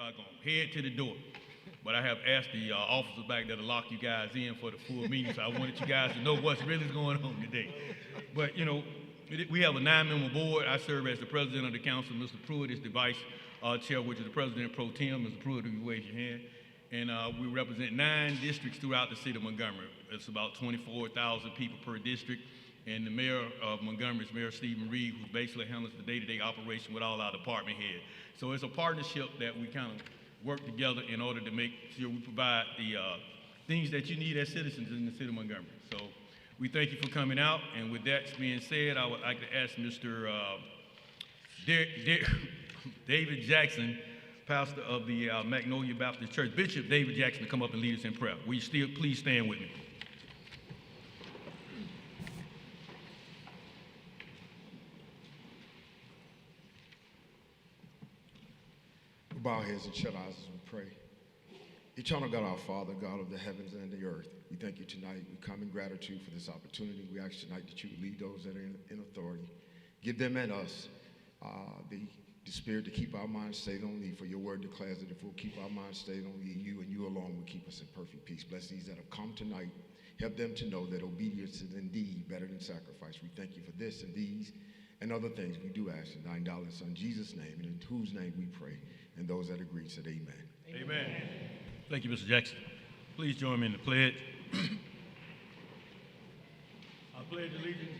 y'all gonna head to the door. But I have asked the officers back there to lock you guys in for the full meeting, so I wanted you guys to know what's really going on today. But, you know, we have a 9-member board. I serve as the president of the council. Mr. Pruitt is the vice chair, which is the president pro tem. Mr. Pruitt, if you raise your hand. And we represent 9 districts throughout the city of Montgomery. It's about 24,000 people per district. And the mayor of Montgomery is Mayor Stephen Reed, who basically handles the day-to-day operation with all our department heads. So it's a partnership that we kind of work together in order to make sure we provide the things that you need as citizens in the city of Montgomery. So we thank you for coming out. And with that being said, I would like to ask Mr. David Jackson, pastor of the Magnolia Baptist Church, Bishop David Jackson, to come up and lead us in prayer. Will you still please stand with me? Bow our heads and shut our eyes as we pray. Eternal God, our Father, God of the heavens and the earth, we thank you tonight. We come in gratitude for this opportunity. We ask tonight that you would lead those that are in authority. Give them and us the spirit to keep our minds stayed on thee, for your word declares that if we'll keep our minds stayed on thee, you and you alone will keep us in perfect peace. Bless these that have come tonight. Help them to know that obedience is indeed better than sacrifice. We thank you for this and these and other things we do ask in thine darling Son, Jesus' name, and in whose name we pray. And those that agree said amen. Amen. Thank you, Mr. Jackson. Please join me in the pledge. I pledge allegiance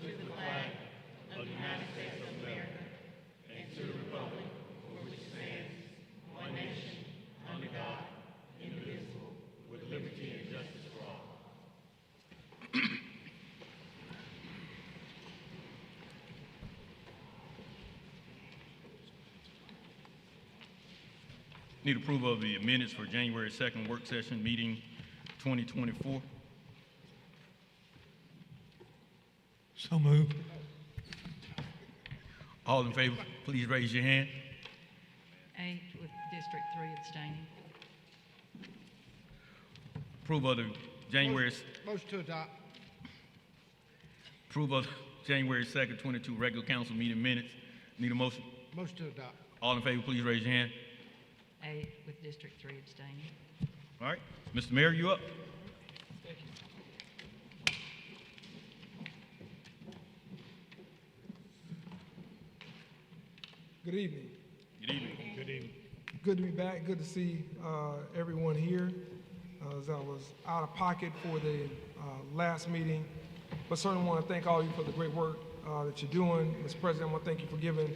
to the flag of the United States of America and to the republic for which it stands, one nation, under God, indivisible, with liberty and justice for all. Need approval of the minutes for January 2nd work session meeting 2024. So moved. All in favor, please raise your hand. 8 with District 3 abstaining. Approval of the January. Motion to adopt. Approval of January 2nd, 22 regular council meeting minutes. Need a motion? Motion to adopt. All in favor, please raise your hand. 8 with District 3 abstaining. All right, Mr. Mayor, you up? Thank you. Good evening. Good evening. Good evening. Good to be back. Good to see everyone here. As I was out of pocket for the last meeting, but certainly want to thank all of you for the great work that you're doing. Mr. President, I want to thank you for giving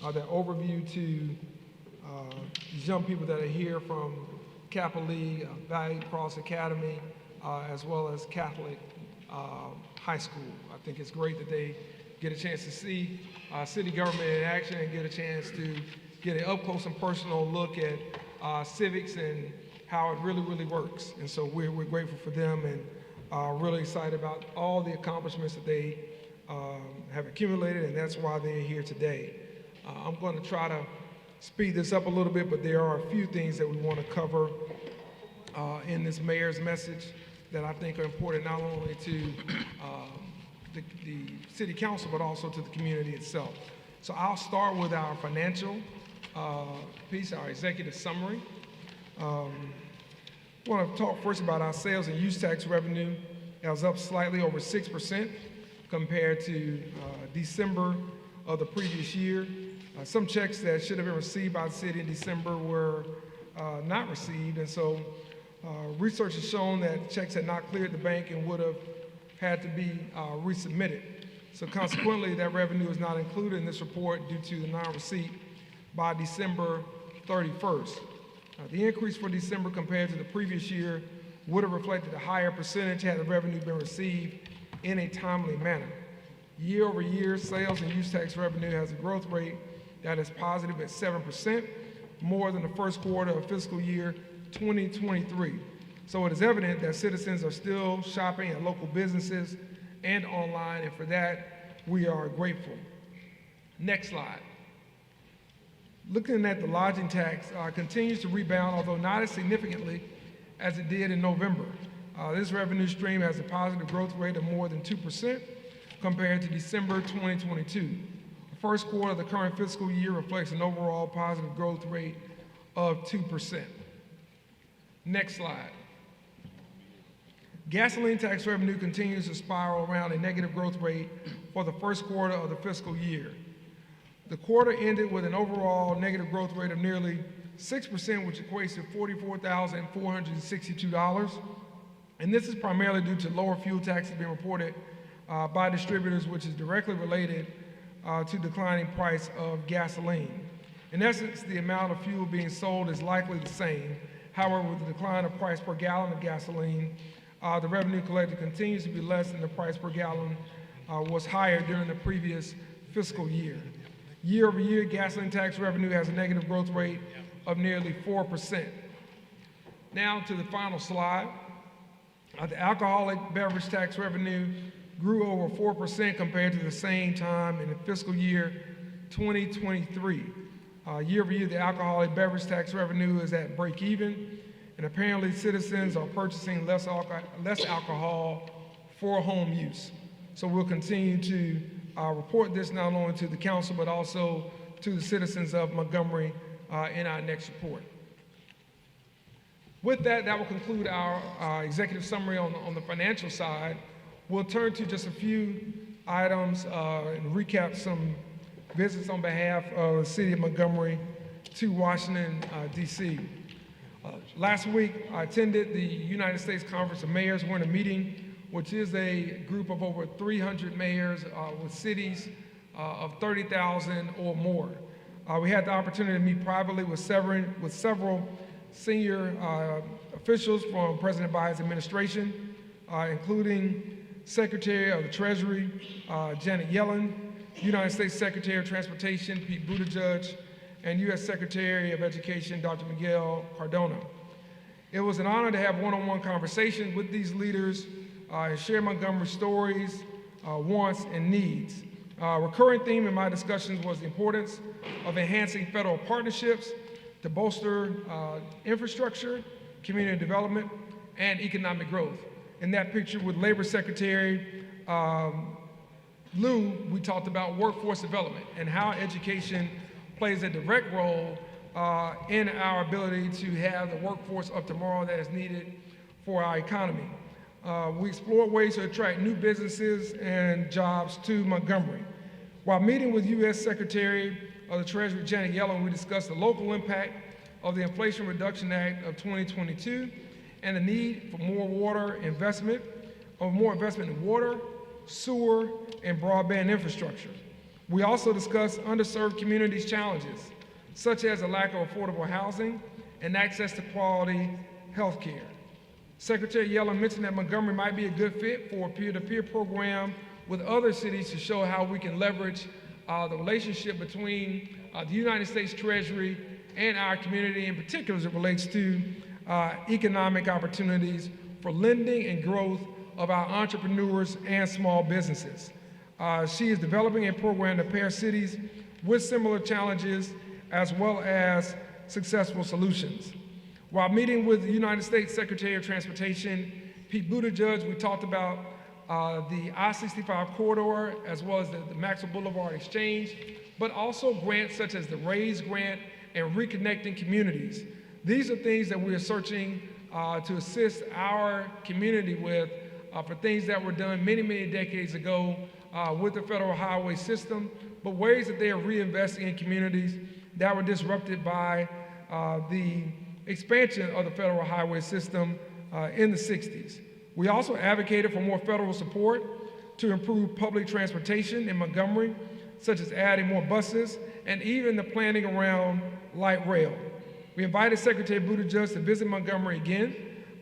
that overview to these young people that are here from Capital League, Valley Cross Academy, as well as Catholic High School. I think it's great that they get a chance to see city government in action and get a chance to get an up close and personal look at civics and how it really, really works. And so we're grateful for them and really excited about all the accomplishments that they have accumulated, and that's why they're here today. I'm going to try to speed this up a little bit, but there are a few things that we want to cover in this mayor's message that I think are important not only to the city council, but also to the community itself. So I'll start with our financial piece, our executive summary. I want to talk first about our sales and use tax revenue. It was up slightly over 6% compared to December of the previous year. Some checks that should have been received by the city in December were not received, and so research has shown that checks had not cleared the bank and would have had to be resubmitted. So consequently, that revenue is not included in this report due to the non-receipt by December 31st. The increase for December compared to the previous year would have reflected a higher percentage had the revenue been received in a timely manner. Year over year, sales and use tax revenue has a growth rate that is positive at 7%, more than the first quarter of fiscal year 2023. So it is evident that citizens are still shopping at local businesses and online, and for that, we are grateful. Next slide. Looking at the lodging tax, continues to rebound, although not as significantly as it did in November. This revenue stream has a positive growth rate of more than 2% compared to December 2022. The first quarter of the current fiscal year reflects an overall positive growth rate of 2%. Next slide. Gasoline tax revenue continues to spiral around a negative growth rate for the first quarter of the fiscal year. The quarter ended with an overall negative growth rate of nearly 6%, which equates to $44,462. And this is primarily due to lower fuel taxes being reported by distributors, which is directly related to declining price of gasoline. In essence, the amount of fuel being sold is likely the same. However, with the decline of price per gallon of gasoline, the revenue collected continues to be less than the price per gallon was higher during the previous fiscal year. Year over year, gasoline tax revenue has a negative growth rate of nearly 4%. Now to the final slide. The alcoholic beverage tax revenue grew over 4% compared to the same time in the fiscal year 2023. Year over year, the alcoholic beverage tax revenue is at break even, and apparently citizens are purchasing less alcohol for home use. So we'll continue to report this not only to the council, but also to the citizens of Montgomery in our next report. With that, that will conclude our executive summary on the financial side. We'll turn to just a few items and recap some visits on behalf of the city of Montgomery to Washington, D.C. Last week, I attended the United States Conference of Mayors. We're in a meeting, which is a group of over 300 mayors with cities of 30,000 or more. We had the opportunity to meet privately with several senior officials from President Biden's administration, including Secretary of the Treasury, Janet Yellen, United States Secretary of Transportation, Pete Buttigieg, and U.S. Secretary of Education, Dr. Miguel Cardona. It was an honor to have one-on-one conversations with these leaders and share Montgomery's stories, wants, and needs. A recurring theme in my discussions was the importance of enhancing federal partnerships to bolster infrastructure, community development, and economic growth. In that picture with Labor Secretary Lou, we talked about workforce development and how education plays a direct role in our ability to have the workforce of tomorrow that is needed for our economy. We explored ways to attract new businesses and jobs to Montgomery. While meeting with U.S. Secretary of the Treasury Janet Yellen, we discussed the local impact of the Inflation Reduction Act of 2022 and the need for more investment in water, sewer, and broadband infrastructure. We also discussed underserved communities' challenges, such as a lack of affordable housing and access to quality health care. Secretary Yellen mentioned that Montgomery might be a good fit for a peer-to-peer program with other cities to show how we can leverage the relationship between the United States Treasury and our community, in particular as it relates to economic opportunities for lending and growth of our entrepreneurs and small businesses. She is developing a program to pair cities with similar challenges as well as successful solutions. While meeting with the United States Secretary of Transportation, Pete Buttigieg, we talked about the I-65 corridor as well as the Maxwell Boulevard Exchange, but also grants such as the RAISE grant and reconnecting communities. These are things that we are searching to assist our community with for things that were done many, many decades ago with the federal highway system, but ways that they are reinvesting in communities that were disrupted by the expansion of the federal highway system in the 60s. We also advocated for more federal support to improve public transportation in Montgomery, such as adding more buses and even the planning around light rail. We invited Secretary Buttigieg to visit Montgomery again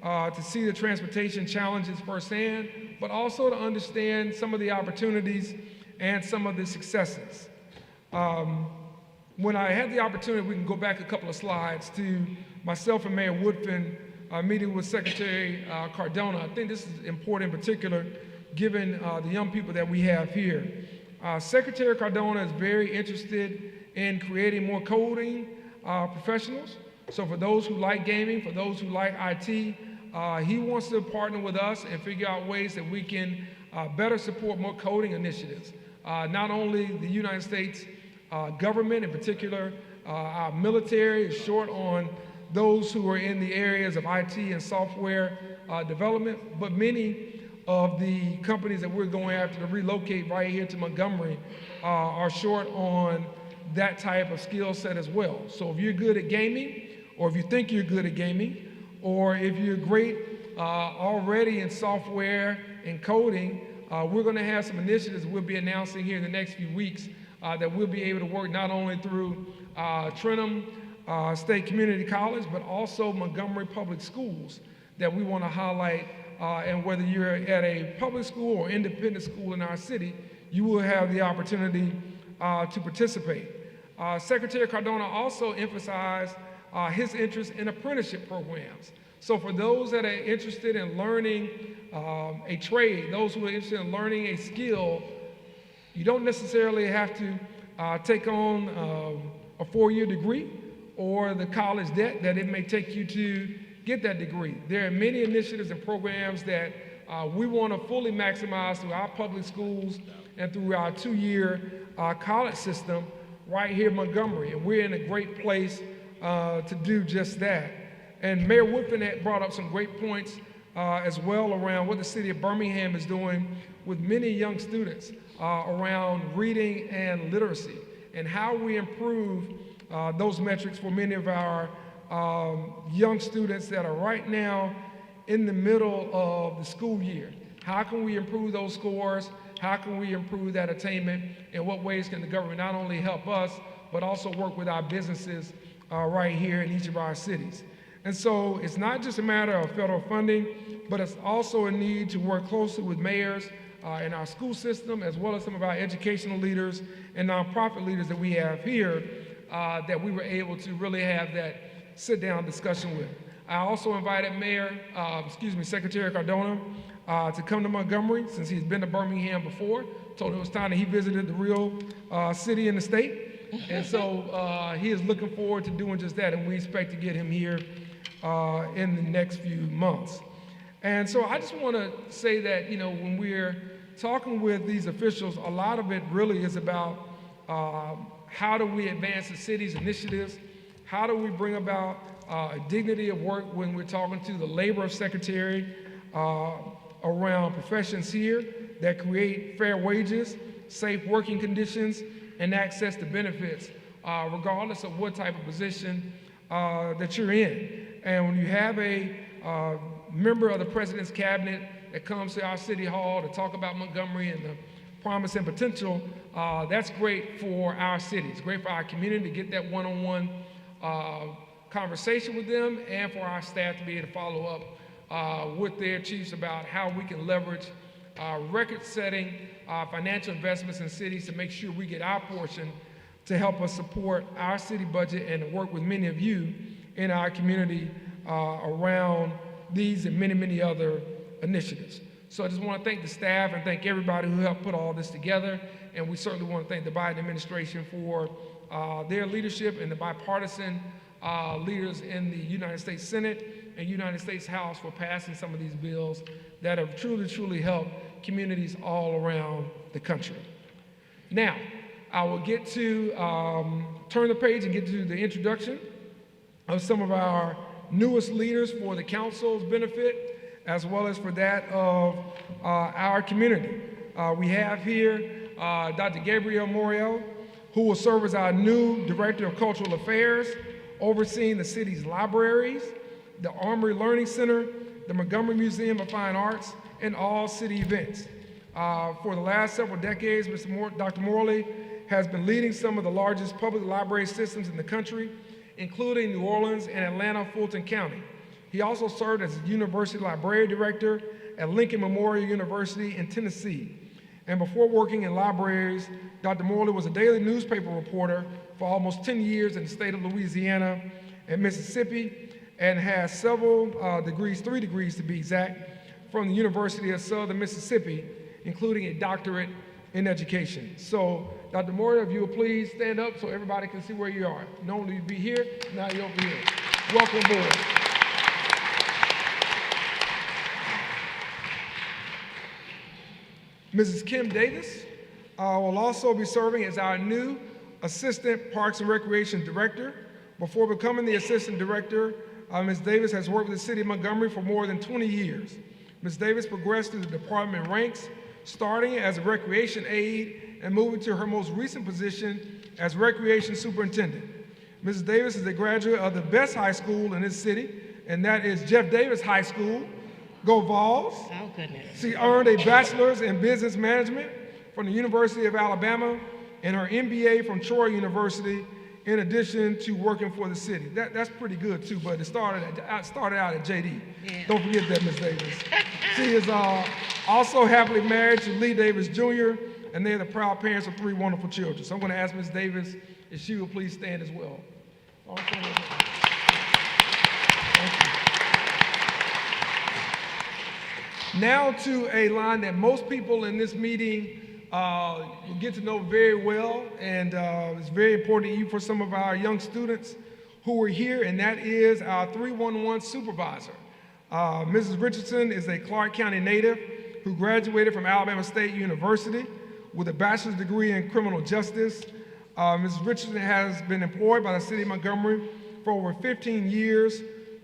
to see the transportation challenges firsthand, but also to understand some of the opportunities and some of the successes. When I had the opportunity, we can go back a couple of slides to myself and Mayor Woodfin meeting with Secretary Cardona. I think this is important in particular given the young people that we have here. Secretary Cardona is very interested in creating more coding professionals. So for those who like gaming, for those who like IT, he wants to partner with us and figure out ways that we can better support more coding initiatives. Not only the United States government, in particular Our military is short on those who are in the areas of IT and software development, but many of the companies that we're going after to relocate right here to Montgomery are short on that type of skill set as well. So if you're good at gaming, or if you think you're good at gaming, or if you're great already in software and coding, we're going to have some initiatives we'll be announcing here in the next few weeks that we'll be able to work not only through Trentham State Community College, but also Montgomery Public Schools that we want to highlight. And whether you're at a public school or independent school in our city, you will have the opportunity to participate. Secretary Cardona also emphasized his interest in apprenticeship programs. So for those that are interested in learning a trade, those who are interested in learning a skill, you don't necessarily have to take on a 4-year degree or the college debt that it may take you to get that degree. There are many initiatives and programs that we want to fully maximize through our public schools and through our 2-year college system right here in Montgomery. And we're in a great place to do just that. And Mayor Woodfin had brought up some great points as well around what the city of Birmingham is doing with many young students around reading and literacy, and how we improve those metrics for many of our young students that are right now in the middle of the school year. How can we improve those scores? How can we improve that attainment? In what ways can the government not only help us, but also work with our businesses right here in each of our cities? And so it's not just a matter of federal funding, but it's also a need to work closely with mayors in our school system, as well as some of our educational leaders and nonprofit leaders that we have here, that we were able to really have that sit-down discussion with. I also invited Secretary Cardona to come to Montgomery, since he's been to Birmingham before. Told him it was time that he visited the real city in the state. And so he is looking forward to doing just that, and we expect to get him here in the next few months. And so I just want to say that, you know, when we're talking with these officials, a lot of it really is about how do we advance the city's initiatives, how do we bring about a dignity of work when we're talking to the labor secretary around professions here that create fair wages, safe working conditions, and access to benefits, regardless of what type of position that you're in. And when you have a member of the President's Cabinet that comes to our City Hall to talk about Montgomery and the promise and potential, that's great for our city. It's great for our community to get that one-on-one conversation with them, and for our staff to be able to follow up with their chiefs about how we can leverage record-setting financial investments in cities to make sure we get our portion to help us support our city budget and to work with many of you in our community around these and many, many other initiatives. So I just want to thank the staff and thank everybody who helped put all this together. And we certainly want to thank the Biden administration for their leadership and the bipartisan leaders in the United States Senate and United States House for passing some of these bills that have truly, truly helped communities all around the country. Now, I will get to turn the page and get to the introduction of some of our newest leaders for the council's benefit, as well as for that of our community. We have here Dr. Gabriel Moriel, who will serve as our new Director of Cultural Affairs, overseeing the city's libraries, the Armory Learning Center, the Montgomery Museum of Fine Arts, and all city events. For the last several decades, Dr. Morley has been leading some of the largest public library systems in the country, including New Orleans and Atlanta, Fulton County. He also served as University Library Director at Lincoln Memorial University in Tennessee. And before working in libraries, Dr. Morley was a daily newspaper reporter for almost 10 years in the state of Louisiana and Mississippi, and has several degrees, 3 degrees to be exact, from the University of Southern Mississippi, including a doctorate in education. So, Dr. Morley, if you will please stand up so everybody can see where you are. Normally you'd be here, now you're over here. Welcome aboard. Mrs. Kim Davis will also be serving as our new Assistant Parks and Recreation Director. Before becoming the Assistant Director, Ms. Davis has worked with the City of Montgomery for more than 20 years. Ms. Davis progressed through the department ranks, starting as a recreation aide and moving to her most recent position as Recreation Superintendent. Mrs. Davis is a graduate of the best high school in this city, and that is Jeff Davis High School. Go Vols! Oh, goodness. She earned a bachelor's in business management from the University of Alabama and her MBA from Troy University, in addition to working for the city. That's pretty good too, but it started out at JD. Yeah. Don't forget that, Ms. Davis. She is also happily married to Lee Davis Jr., and they're the proud parents of 3 wonderful children. So I'm going to ask Ms. Davis if she will please stand as well. Thank you. Now to a line that most people in this meeting you get to know very well, and it's very important to you for some of our young students who are here, and that is our 311 supervisor. Mrs. Richardson is a Clark County native who graduated from Alabama State University with a bachelor's degree in criminal justice. Mrs. Richardson has been employed by the City of Montgomery for over 15 years,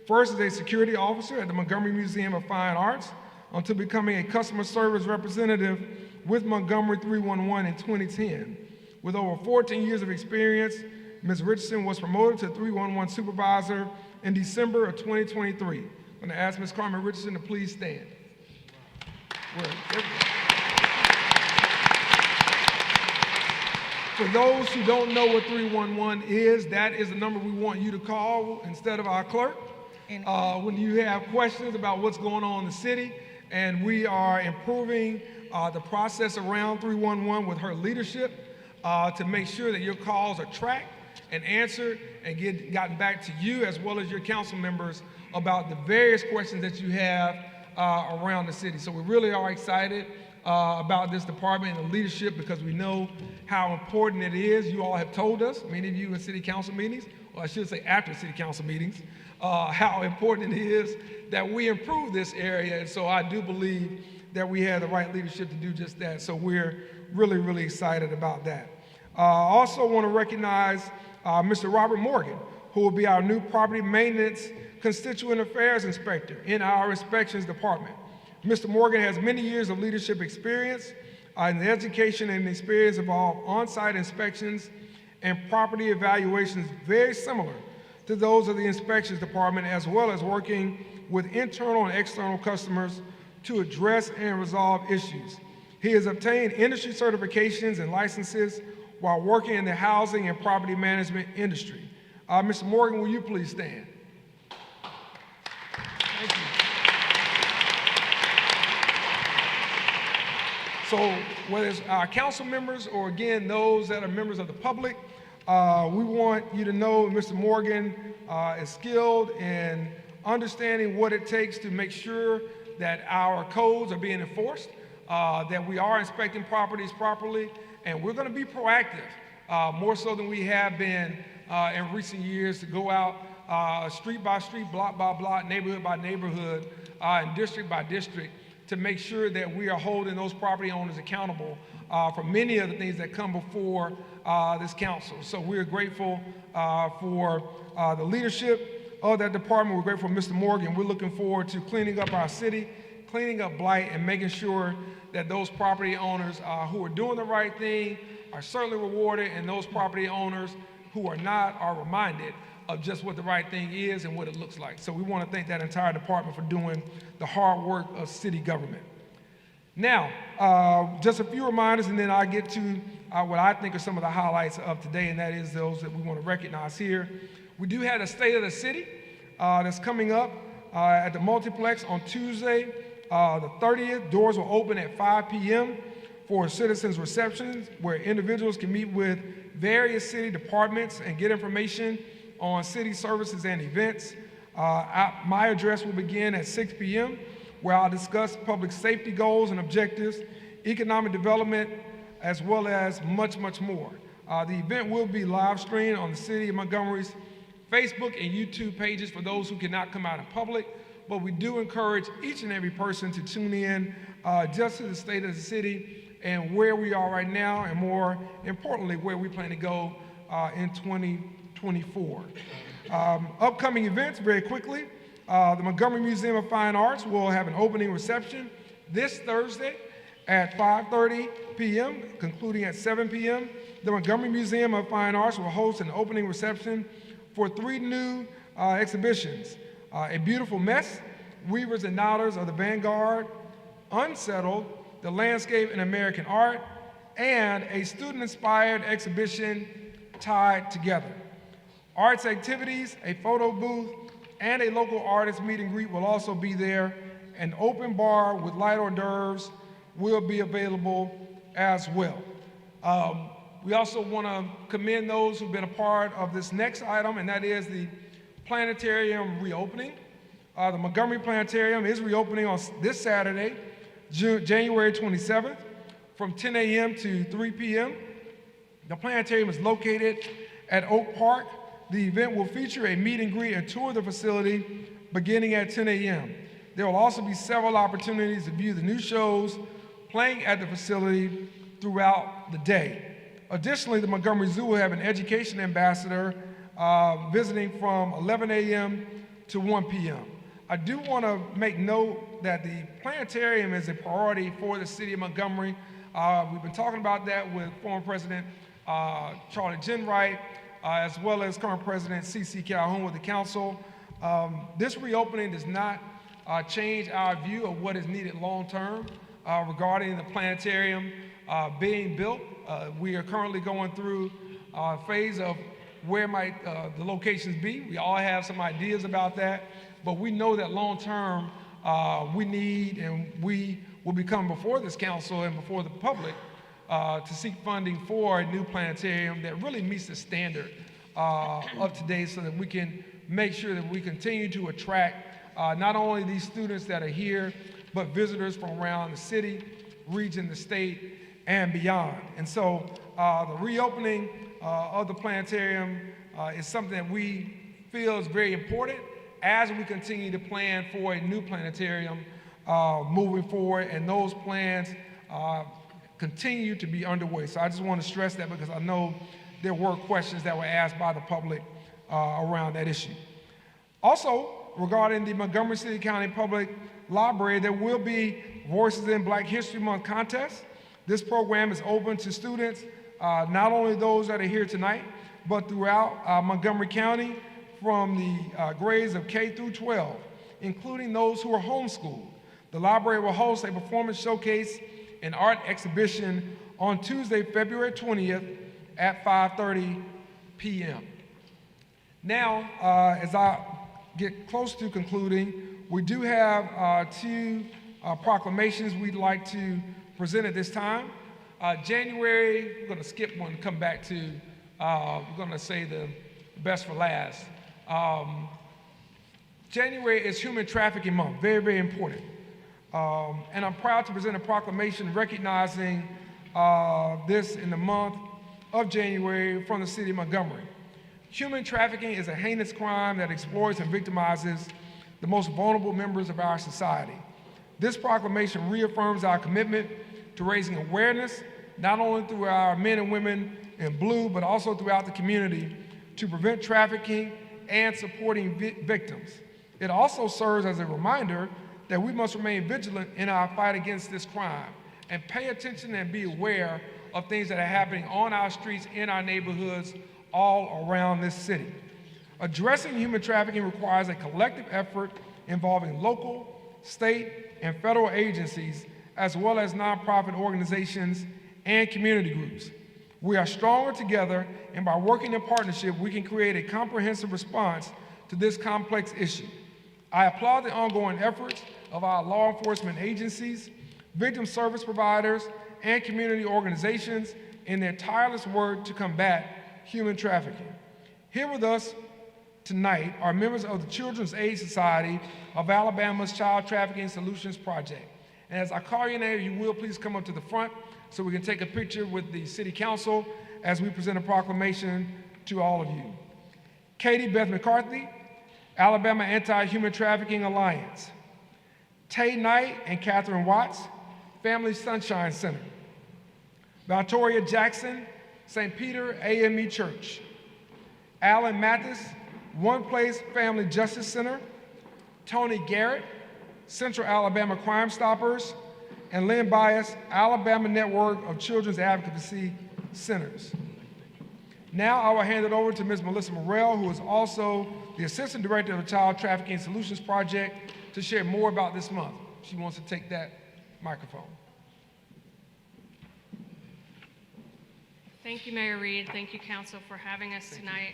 first as a security officer at the Montgomery Museum of Fine Arts, until becoming a customer service representative with Montgomery 311 in 2010. With over 14 years of experience, Ms. Richardson was promoted to 311 supervisor in December of 2023. I'm going to ask Ms. Carmen Richardson to please stand. For those who don't know what 311 is, that is the number we want you to call instead of our clerk when you have questions about what's going on in the city. And we are improving the process around 311 with her leadership to make sure that your calls are tracked and answered and gotten back to you as well as your council members about the various questions that you have around the city. So we really are excited about this department and the leadership because we know how important it is. You all have told us, many of you in city council meetings, or I should say after city council meetings, how important it is that we improve this area. And so I do believe that we have the right leadership to do just that. So we're really, really excited about that. I also want to recognize Mr. Robert Morgan, who will be our new property maintenance constituent affairs inspector in our inspections department. Mr. Morgan has many years of leadership experience in the education and experience involved on-site inspections and property evaluations very similar to those of the inspections department, as well as working with internal and external customers to address and resolve issues. He has obtained industry certifications and licenses while working in the housing and property management industry. Mr. Morgan, will you please stand? Thank you. So whether it's our council members or again, those that are members of the public, we want you to know Mr. Morgan is skilled in understanding what it takes to make sure that our codes are being enforced, that we are inspecting properties properly, and we're going to be proactive, more so than we have been in recent years, to go out street by street, block by block, neighborhood by neighborhood, and district by district to make sure that we are holding those property owners accountable for many of the things that come before this council. So we're grateful for the leadership of that department. We're grateful for Mr. Morgan. We're looking forward to cleaning up our city, cleaning up blight, and making sure that those property owners who are doing the right thing are certainly rewarded, and those property owners who are not are reminded of just what the right thing is and what it looks like. So we want to thank that entire department for doing the hard work of city government. Now, just a few reminders, and then I'll get to what I think are some of the highlights of today, and that is those that we want to recognize here. We do have a State of the City that's coming up at the multiplex on Tuesday, the 30th. Doors will open at 5 p.m. for citizens' receptions, where individuals can meet with various city departments and get information on city services and events. My address will begin at 6 p.m., where I'll discuss public safety goals and objectives, economic development, as well as much, much more. The event will be live streamed on the City of Montgomery's Facebook and YouTube pages for those who cannot come out in public, but we do encourage each and every person to tune in just to the state of the city and where we are right now, and more importantly, where we plan to go in 2024. Upcoming events, very quickly, the Montgomery Museum of Fine Arts will have an opening reception this Thursday at 5:30 p.m., concluding at 7 p.m. The Montgomery Museum of Fine Arts will host an opening reception for 3 new exhibitions: A Beautiful Mess, Weavers and Knotters of the Vanguard, Unsettled, The Landscape in American Art, and a student-inspired exhibition, Tied Together. Arts activities, a photo booth, and a local artist meet and greet will also be there. An open bar with light hors d'oeuvres will be available as well. We also want to commend those who've been a part of this next item, and that is the planetarium reopening. The Montgomery Planetarium is reopening on this Saturday, January 27th, from 10 a.m. to 3 p.m. The planetarium is located at Oak Park. The event will feature a meet and greet and tour of the facility beginning at 10 a.m. There will also be several opportunities to view the new shows playing at the facility throughout the day. Additionally, the Montgomery Zoo will have an education ambassador visiting from 11 a.m. to 1 p.m. I do want to make note that the planetarium is a priority for the city of Montgomery. We've been talking about that with former President Charlie Jenwright, as well as current President C.C. Calhoun with the council. This reopening does not change our view of what is needed long-term regarding the planetarium being built. We are currently going through a phase of where might the locations be. We all have some ideas about that, but we know that long-term we need, and we will be coming before this council and before the public to seek funding for a new planetarium that really meets the standard of today, so that we can make sure that we continue to attract not only these students that are here, but visitors from around the city, region, the state, and beyond. And so the reopening of the planetarium is something that we feel is very important as we continue to plan for a new planetarium moving forward, and those plans continue to be underway. So I just want to stress that, because I know there were questions that were asked by the public around that issue. Also, regarding the Montgomery City County Public Library, there will be Voices in Black History Month contest. This program is open to students, not only those that are here tonight, but throughout Montgomery County, from the grades of K through 12, including those who are homeschooled. The library will host a performance showcase and art exhibition on Tuesday, February 20th at 5:30 p.m. Now, as I get close to concluding, we do have 2 proclamations we'd like to present at this time. January, we're going to skip one, come back to, we're going to say the best for last. January is Human Trafficking Month, very, very important. And I'm proud to present a proclamation recognizing this in the month of January from the city of Montgomery. Human trafficking is a heinous crime that exploits and victimizes the most vulnerable members of our society. This proclamation reaffirms our commitment to raising awareness, not only through our men and women in blue, but also throughout the community, to prevent trafficking and supporting victims. It also serves as a reminder that we must remain vigilant in our fight against this crime and pay attention and be aware of things that are happening on our streets, in our neighborhoods, all around this city. Addressing human trafficking requires a collective effort involving local, state, and federal agencies, as well as nonprofit organizations and community groups. We are stronger together, and by working in partnership, we can create a comprehensive response to this complex issue. I applaud the ongoing efforts of our law enforcement agencies, victim service providers, and community organizations in their tireless work to combat human trafficking. Here with us tonight are members of the Children's Aid Society of Alabama's Child Trafficking Solutions Project. And as I call your name, you will please come up to the front so we can take a picture with the City Council as we present a proclamation to all of you. Katie Beth McCarthy, Alabama Anti-Human Trafficking Alliance. Tay Knight and Catherine Watts, Family Sunshine Center. Valtoria Jackson, St. Peter AME Church. Alan Mathis, One Place Family Justice Center. Tony Garrett, Central Alabama Crime Stoppers. And Lynn Bias, Alabama Network of Children's Advocacy Centers. Now I will hand it over to Ms. Melissa Morrell, who is also the Assistant Director of the Child Trafficking Solutions Project, to share more about this month. She wants to take that microphone. Thank you, Mayor Reed. Thank you, Council, for having us tonight.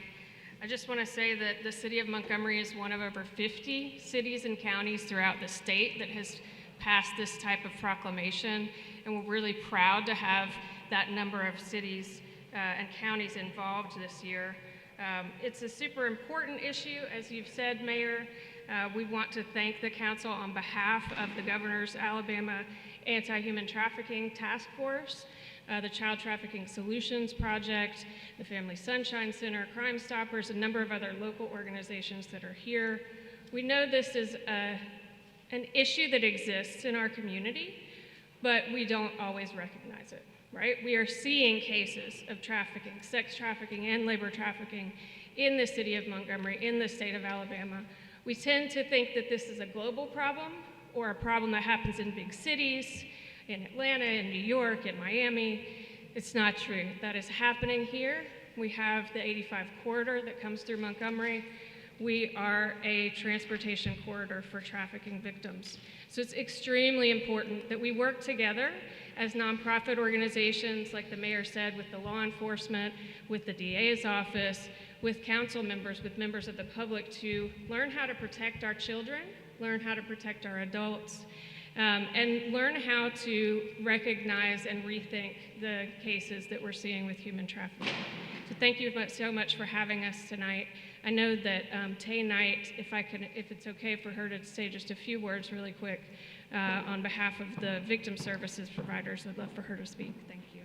I just want to say that the city of Montgomery is one of over 50 cities and counties throughout the state that has passed this type of proclamation, and we're really proud to have that number of cities and counties involved this year. It's a super important issue, as you've said, Mayor. We want to thank the council on behalf of the Governor's Alabama Anti-Human Trafficking Task Force, the Child Trafficking Solutions Project, the Family Sunshine Center, Crime Stoppers, a number of other local organizations that are here. We know this is an issue that exists in our community, but we don't always recognize it, right? We are seeing cases of trafficking, sex trafficking and labor trafficking in the city of Montgomery, in the state of Alabama. We tend to think that this is a global problem or a problem that happens in big cities, in Atlanta, in New York, in Miami. It's not true. That is happening here. We have the 85 corridor that comes through Montgomery. We are a transportation corridor for trafficking victims. So it's extremely important that we work together as nonprofit organizations, like the mayor said, with the law enforcement, with the DA's office, with council members, with members of the public, to learn how to protect our children, learn how to protect our adults, and learn how to recognize and rethink the cases that we're seeing with human trafficking. So thank you so much for having us tonight. I know that Tay Knight, if it's okay for her to say just a few words really quick on behalf of the victim services providers, I'd love for her to speak. Thank you.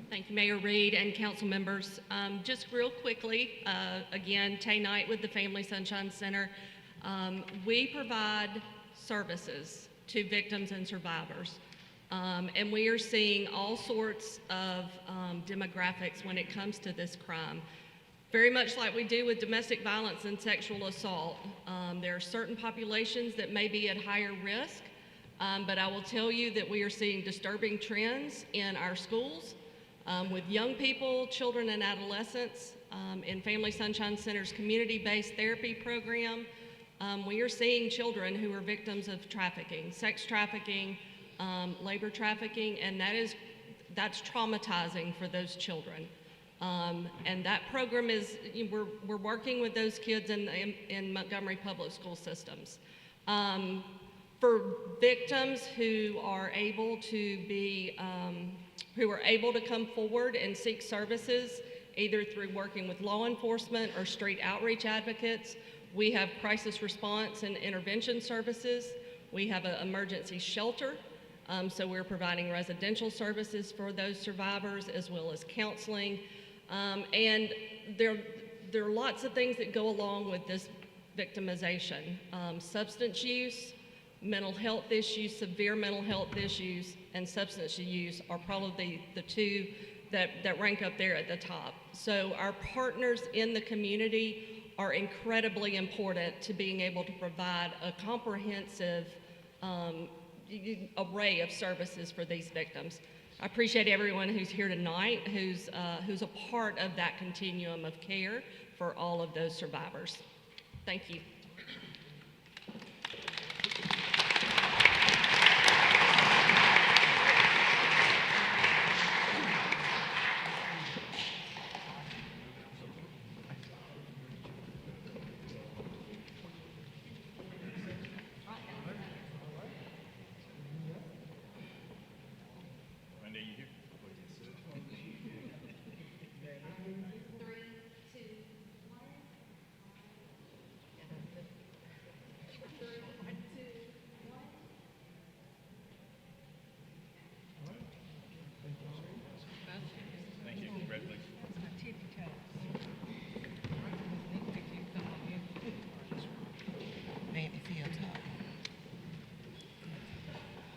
Thank you, Mayor Reed and council members. Just real quickly, again, Tay Knight with the Family Sunshine Center. We provide services to victims and survivors. And we are seeing all sorts of demographics when it comes to this crime. Very much like we do with domestic violence and sexual assault. There are certain populations that may be at higher risk, but I will tell you that we are seeing disturbing trends in our schools with young people, children and adolescents. In Family Sunshine Center's community-based therapy program, we are seeing children who are victims of trafficking, sex trafficking, labor trafficking, and that's traumatizing for those children. And that program is, we're working with those kids in Montgomery public school systems. For victims who are able to come forward and seek services, either through working with law enforcement or street outreach advocates, we have crisis response and intervention services. We have an emergency shelter. So we're providing residential services for those survivors as well as counseling. And there are lots of things that go along with this victimization. Substance use, mental health issues, severe mental health issues, and substance use are probably the two that rank up there at the top. So our partners in the community are incredibly important to being able to provide a comprehensive array of services for these victims. I appreciate everyone who's here tonight, who's a part of that continuum of care for all of those survivors. Thank you.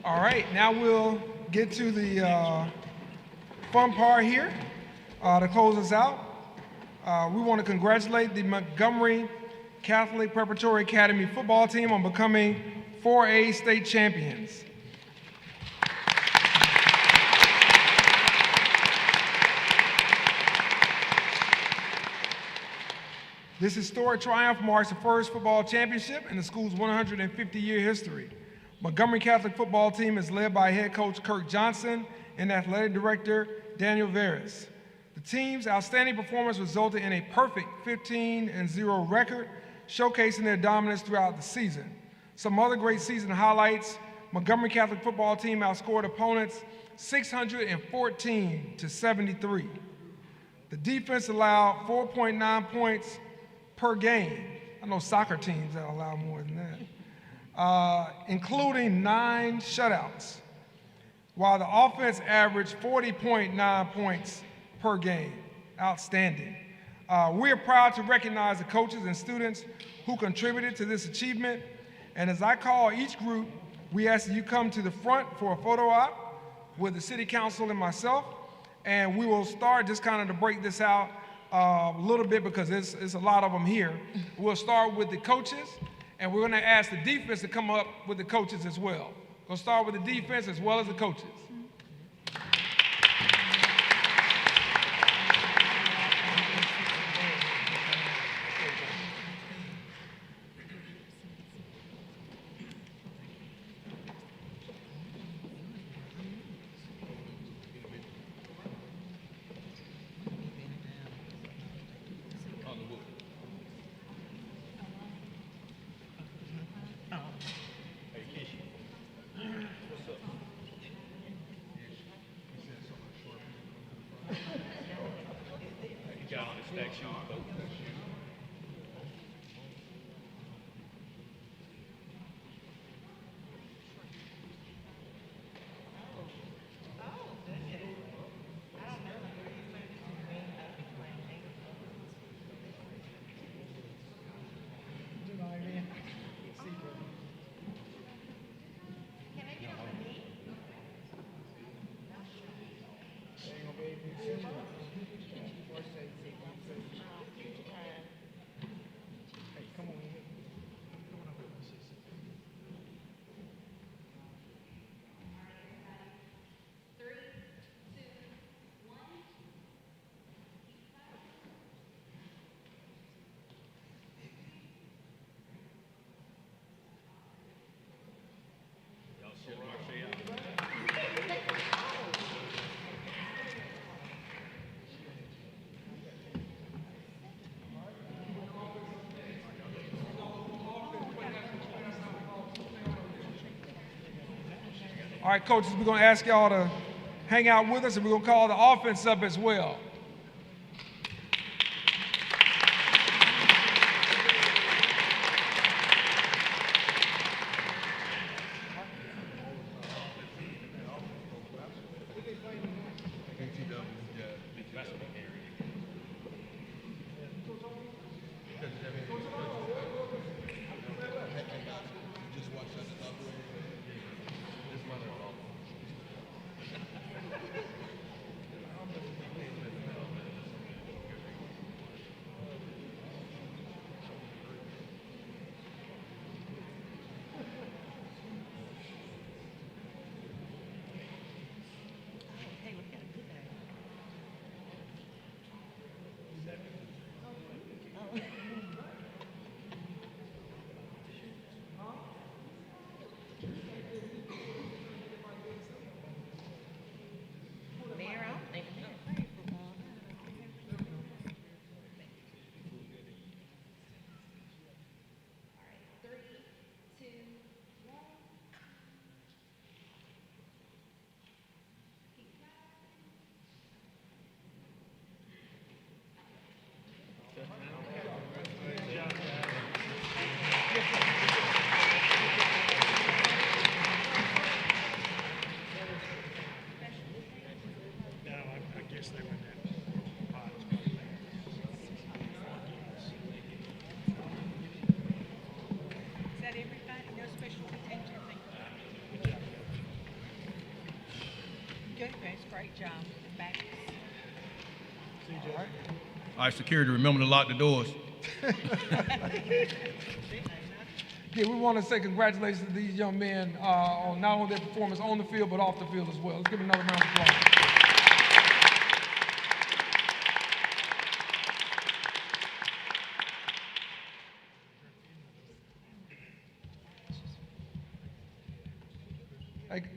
All right, now we'll get to the fun part here to close us out. We want to congratulate the Montgomery Catholic Preparatory Academy football team on becoming 4A state champions. This historic triumph marks the first football championship in the school's 150-year history. Montgomery Catholic football team is led by head coach Kirk Johnson and athletic director Daniel Veras. The team's outstanding performance resulted in a perfect 15-0 record, showcasing their dominance throughout the season. Some other great season highlights: Montgomery Catholic football team outscored opponents 614 to 73. The defense allowed 4.9 points per game. I know soccer teams that allow more than that, including 9 shutouts, while the offense averaged 40.9 points per game. Outstanding. We are proud to recognize the coaches and students who contributed to this achievement. And as I call each group, we ask that you come to the front for a photo op with the City Council and myself. And we will start just kind of to break this out a little bit because there's a lot of them here. We'll start with the coaches, and we're going to ask the defense to come up with the coaches as well. We'll start with the defense as well as the coaches. All right, coaches, we're going to ask y'all to hang out with us, and we're going to call the offense up as well. Good, that's great. Great job. Back. All right, security, remember to lock the doors. Yeah, we want to say congratulations to these young men on not only their performance on the field, but off the field as well. Let's give them another round of applause.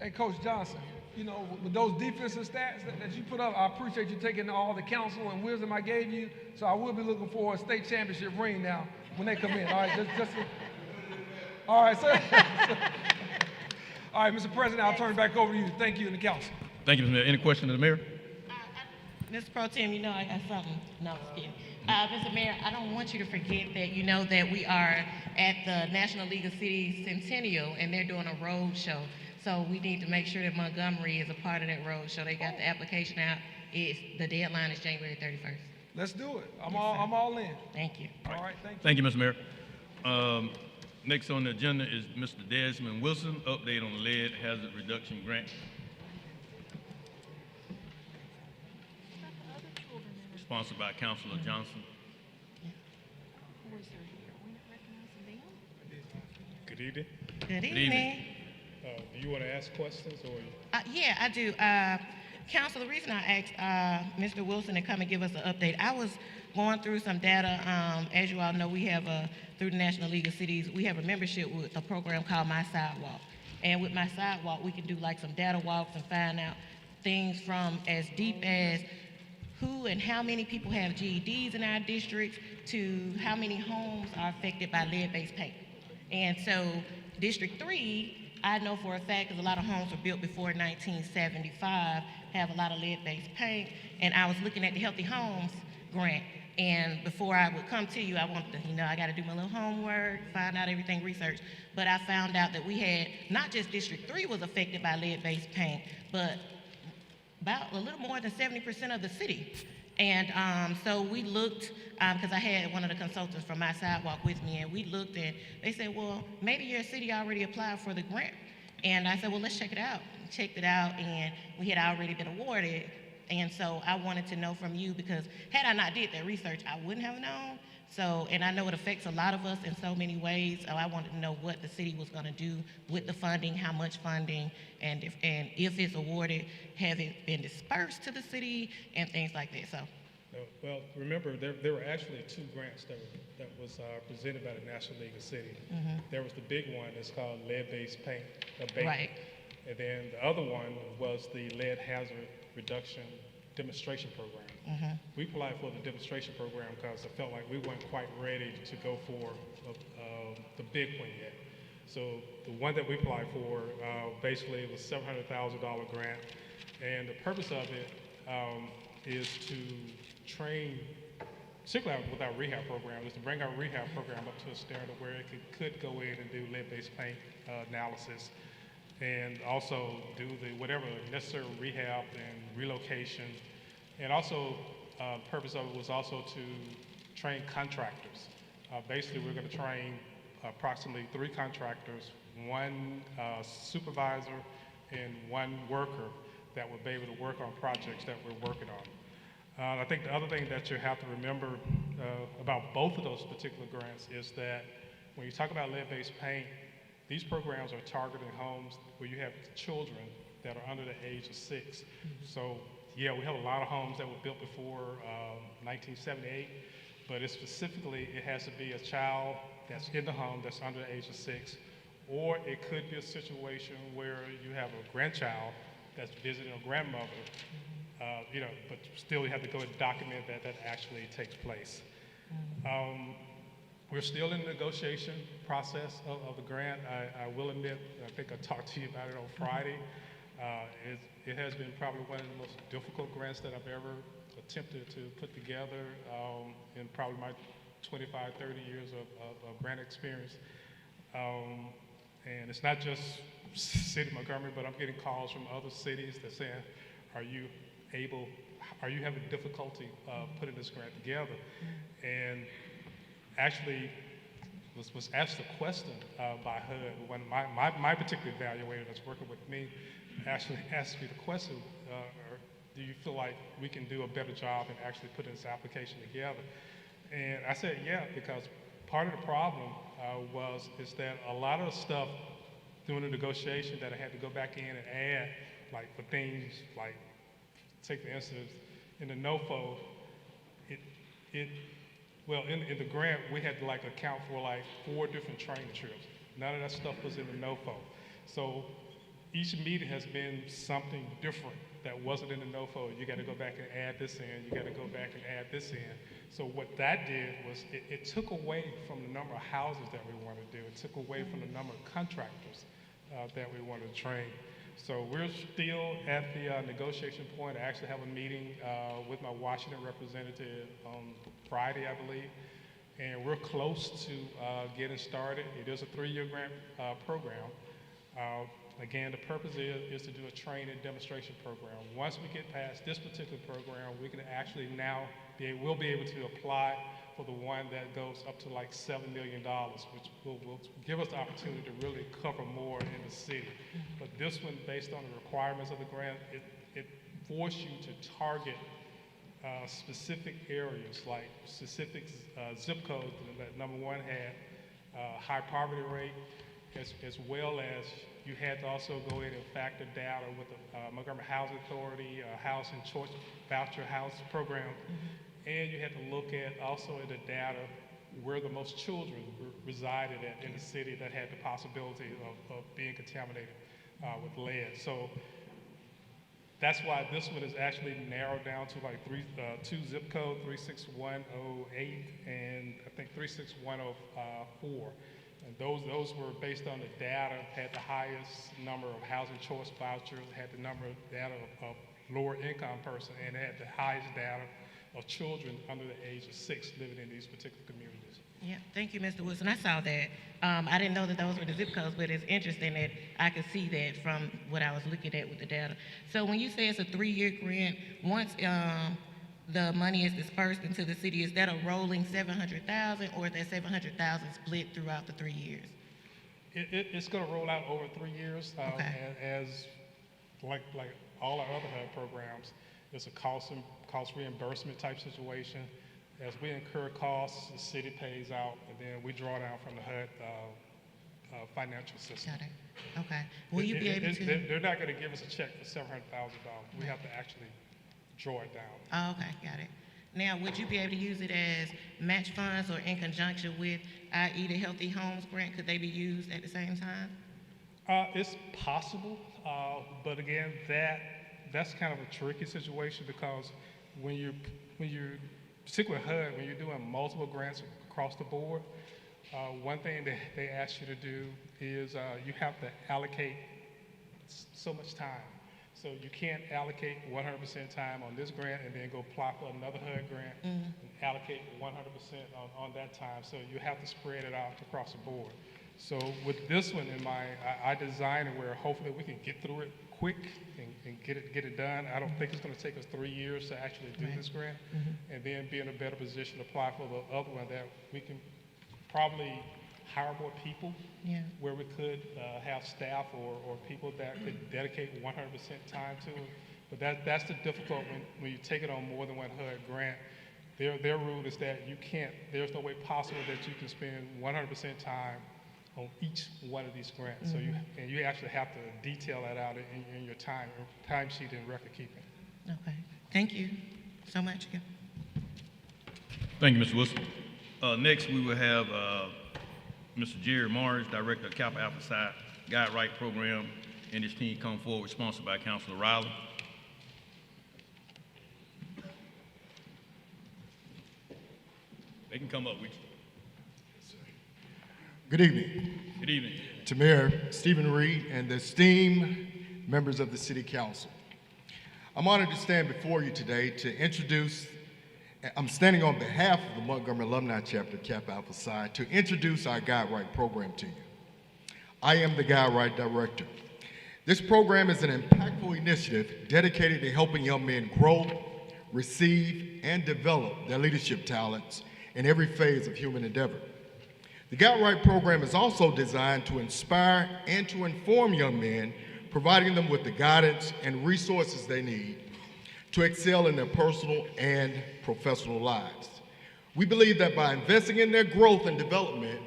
Hey, Coach Johnson, you know, with those defensive stats that you put up, I appreciate you taking all the counsel and wisdom I gave you. So I will be looking for a state championship ring now when they come in. All right, all right, sir. All right, Mr. President, I'll turn it back over to you. Thank you and the council. Thank you, Mr. Mayor. Any questions of the mayor? Mr. Pro Tem, you know I got something. No, I'm just kidding. Mr. Mayor, I don't want you to forget that you know that we are at the National League of Cities Centennial and they're doing a road show. So we need to make sure that Montgomery is a part of that road show. They got the application out. The deadline is January 31st. Let's do it. I'm all in. Thank you. All right, thank you. Thank you, Mr. Mayor. Next on the agenda is Mr. Desmond Wilson, update on the lead hazard reduction grant. Sponsored by Councillor Johnson. Good evening. Good evening. evening. Do you want to ask questions or? Yeah, I do. Council, the reason I asked Mr. Wilson to come and give us an update, I was going through some data. As you all know, we have through the National League of Cities, we have a membership with a program called My Sidewalk. And with My Sidewalk, we can do like some data walks and find out things from as deep as who and how many people have GEDs in our districts to how many homes are affected by lead-based paint. And so District 3, I know for a fact, because a lot of homes were built before 1975, have a lot of lead-based paint. And I was looking at the Healthy Homes grant. And before I would come to you, I wanted to, I got to do my little homework, find out everything, research. But I found out that we had, not just District 3 was affected by lead-based paint, but about a little more than 70% of the city. And so we looked, because I had one of the consultants from My Sidewalk with me, and we looked and they said, well, maybe your city already applied for the grant. And I said, well, let's check it out. Checked it out, and we had already been awarded. And so I wanted to know from you, because had I not did that research, I wouldn't have known. So, and I know it affects a lot of us in so many ways. So I wanted to know what the city was going to do with the funding, how much funding, and if it's awarded, have it been dispersed to the city, and things like that. So. Well, remember, there were actually two grants that was presented by the National League of Cities. Mm-hmm. There was the big one that's called lead-based paint abatement. Right. And then the other one was the lead hazard reduction demonstration program. Mm-hmm. We applied for the demonstration program because I felt like we weren't quite ready to go for the big one yet. So the one that we applied for, basically it was $700,000 grant. And the purpose of it is to train, particularly with our rehab program, is to bring our rehab program up to a standard where it could go in and do lead-based paint analysis, and also do whatever necessary rehab and relocation. And also, purpose of it was also to train contractors. Basically, we're going to train approximately 3 contractors, 1 supervisor, and 1 worker that will be able to work on projects that we're working on. I think the other thing that you have to remember about both of those particular grants is that when you talk about lead-based paint, these programs are targeting homes where you have children that are under the age of 6. Mm-hmm. So, yeah, we have a lot of homes that were built before 1978, but it has to be a child that's in the home that's under the age of 6, or it could be a situation where you have a grandchild that's visiting a grandmother, but still you have to go and document that actually takes place. We're still in the negotiation process of the grant. I will admit, I think I talked to you about it on Friday. It has been probably one of the most difficult grants that I've ever attempted to put together in probably my 25, 30 years of grant experience. And it's not just City of Montgomery, but I'm getting calls from other cities that saying, are you having difficulty putting this grant together? And actually was asked a question by HUD. When my particular evaluator that's working with me actually asked me the question, feel like we can do a better job in actually putting this application together? And I said, yeah, because part of the problem is that a lot of the stuff during the negotiation that I had to go back in and add, like for things like, take for instance, in the NOFO, in the grant, we had to like account for like 4 different training trips. None of that stuff was in the NOFO. So each meeting has been something different that wasn't in the NOFO. You got to go back and add this in. You got to go back and add this in. So what that did was it took away from the number of houses that we wanted to do. It took away from the number of contractors that we wanted to train. So we're still at the negotiation point. I actually have a meeting with my Washington representative on Friday, I believe, and we're close to getting started. It is a 3-year grant program. Again, the purpose is to do a training demonstration program. Once we get past this particular program, we can actually now we'll be able to apply for the one that goes up to like $7 million, which will give us the opportunity to really cover more in the city. But this one, based on the requirements of the grant, it forces you to target specific areas, like specific zip codes that number one had high poverty rate, as well as you had to also go in and factor data with the Montgomery Housing Authority, housing choice voucher house program, and you had to look at also in the data where the most children resided in the city that had the possibility of being contaminated with lead. So that's why this one is actually narrowed down to like 2 zip code, 36108 and I think 36104. And those were based on the data, had the highest number of housing choice vouchers, had the number of data of lower income person, and had the highest data of children under the age of 6 living in these particular communities. Yeah, thank you, Mr. Wilson. I saw that. I didn't know that those were the zip codes, but it's interesting that I could see that from what I was looking at with the data. So when you say it's a 3-year grant, once the money is dispersed into the city, is that a rolling $700,000, or is that $700,000 split throughout the 3 years? It's going to roll out over 3 years. Okay. As like all our other HUD programs, it's a cost reimbursement type situation. As we incur costs, the city pays out, and then we draw down from the HUD financial system. Got it. Okay. Will you be able to? They're not going to give us a check for $700,000. We have to actually draw it down. Oh, okay, got it. Now, would you be able to use it as match funds or in conjunction with, i.e. the Healthy Homes grant? Could they be used at the same time? It's possible, but again, that's kind of a tricky situation, because when you're particularly HUD, when you're doing multiple grants across the board, one thing that they ask you to do is you have to allocate so much time. So you can't allocate 100% time on this grant and then go apply for another HUD grant and allocate 100% on that time. So you have to spread it out across the board. So with this one in mind, I designed it where hopefully we can get through it quick and get it done. I don't think it's going to take us 3 years to actually do this grant, and then be in a better position to apply for the other one that we can probably hire more people, where we could have staff or people that could dedicate 100% time to it. But that's the difficult when you take it on more than one HUD grant. Their rule is that there's no way possible that you can spend 100% time on each one of these grants. So you actually have to detail that out in your time sheet and record keeping. Okay, thank you so much. Thank you, Mr. Wilson. Next, we will have Mr. Jerry Morris, Director of Kappa Alpha Psi Guide Right Program, and his team come forward, sponsored by Councillor Riley. They can come up with you. Good evening. Good evening. To Mayor Stephen Reed and the esteemed members of the City Council. I'm honored to stand before you today to introduce, I'm standing on behalf of the Montgomery Alumni Chapter Kappa Alpha Psi to introduce our Guide Right program to you. I am the Guide Right Director. This program is an impactful initiative dedicated to helping young men grow, receive, and develop their leadership talents in every phase of human endeavor. The Guide Right program is also designed to inspire and to inform young men, providing them with the guidance and resources they need to excel in their personal and professional lives. We believe that by investing in their growth and development,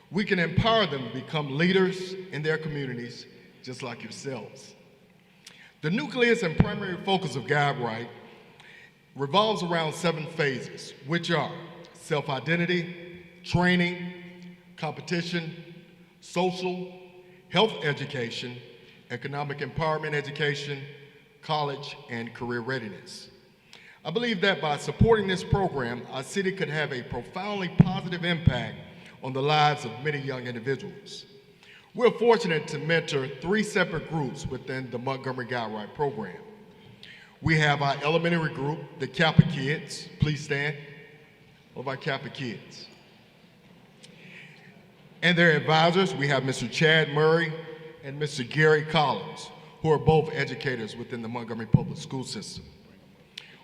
we can empower them to become leaders in their communities, just like yourselves. The nucleus and primary focus of Guidewright revolves around 7 phases, which are self-identity, training, competition, social, health education, economic empowerment education, college, and career readiness. I believe that by supporting this program, our city could have a profoundly positive impact on the lives of many young individuals. We're fortunate to mentor 3 separate groups within the Montgomery Guidewright program. We have our elementary group, the Kappa Kids. Please stand. All of our Kappa Kids. And their advisors, we have Mr. Chad Murray and Mr. Gary Collins, who are both educators within the Montgomery Public School System.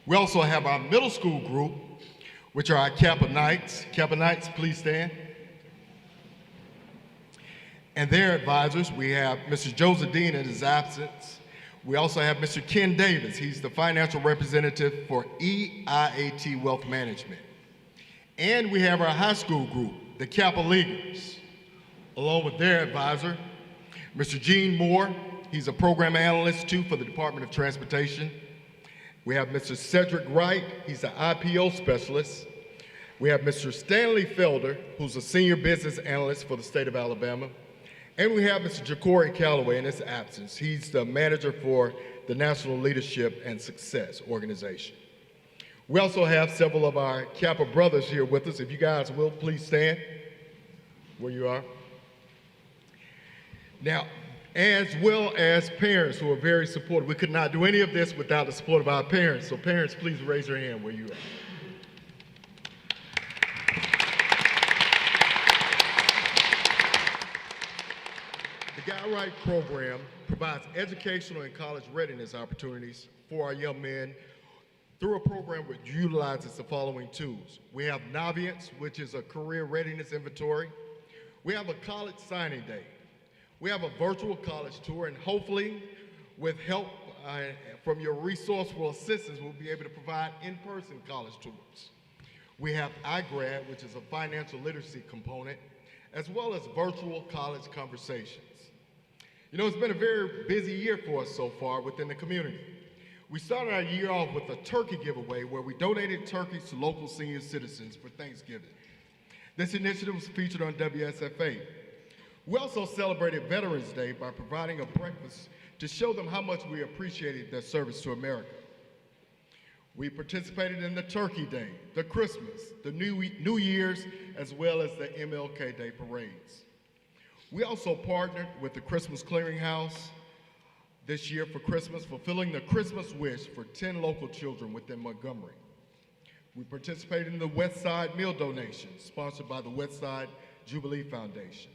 We also have our middle school group, which are our Kappa Knights. Kappa Knights, please stand. And their advisors, we have Mr. Joseph Dean in his absence. We also have Mr. Ken Davis. He's the financial representative for EIAT Wealth Management. And we have our high school group, the Kappa Leaguers, along with their advisor, Mr. Gene Moore. He's a program analyst too for the Department of Transportation. We have Mr. Cedric Wright. He's an IPO specialist. We have Mr. Stanley Felder, who's a senior business analyst for the state of Alabama. And we have Mr. Ja'Cory Calloway in his absence. He's the manager for the National Leadership and Success Organization. We also have several of our Kappa brothers here with us. If you guys will, please stand where you are. Now, as well as parents who are very supportive. We could not do any of this without the support of our parents. So parents, please raise your hand where you are. The Guidewright program provides educational and college readiness opportunities for our young men through a program which utilizes the following tools. We have Naviance, which is a career readiness inventory. We have a college signing day. We have a virtual college tour, and hopefully, with help from your resourceful assistants, we'll be able to provide in-person college tours. We have iGrad, which is a financial literacy component, as well as virtual college conversations. You know, it's been a very busy year for us so far within the community. We started our year off with a turkey giveaway where we donated turkeys to local senior citizens for Thanksgiving. This initiative was featured on WSFA. We also celebrated Veterans Day by providing a breakfast to show them how much we appreciated their service to America. We participated in the Turkey Day, the Christmas, the New Year's, as well as the MLK Day parades. We also partnered with the Christmas Clearinghouse this year for Christmas, fulfilling the Christmas wish for 10 local children within Montgomery. We participated in the West Side Meal Donation, sponsored by the West Side Jubilee Foundation.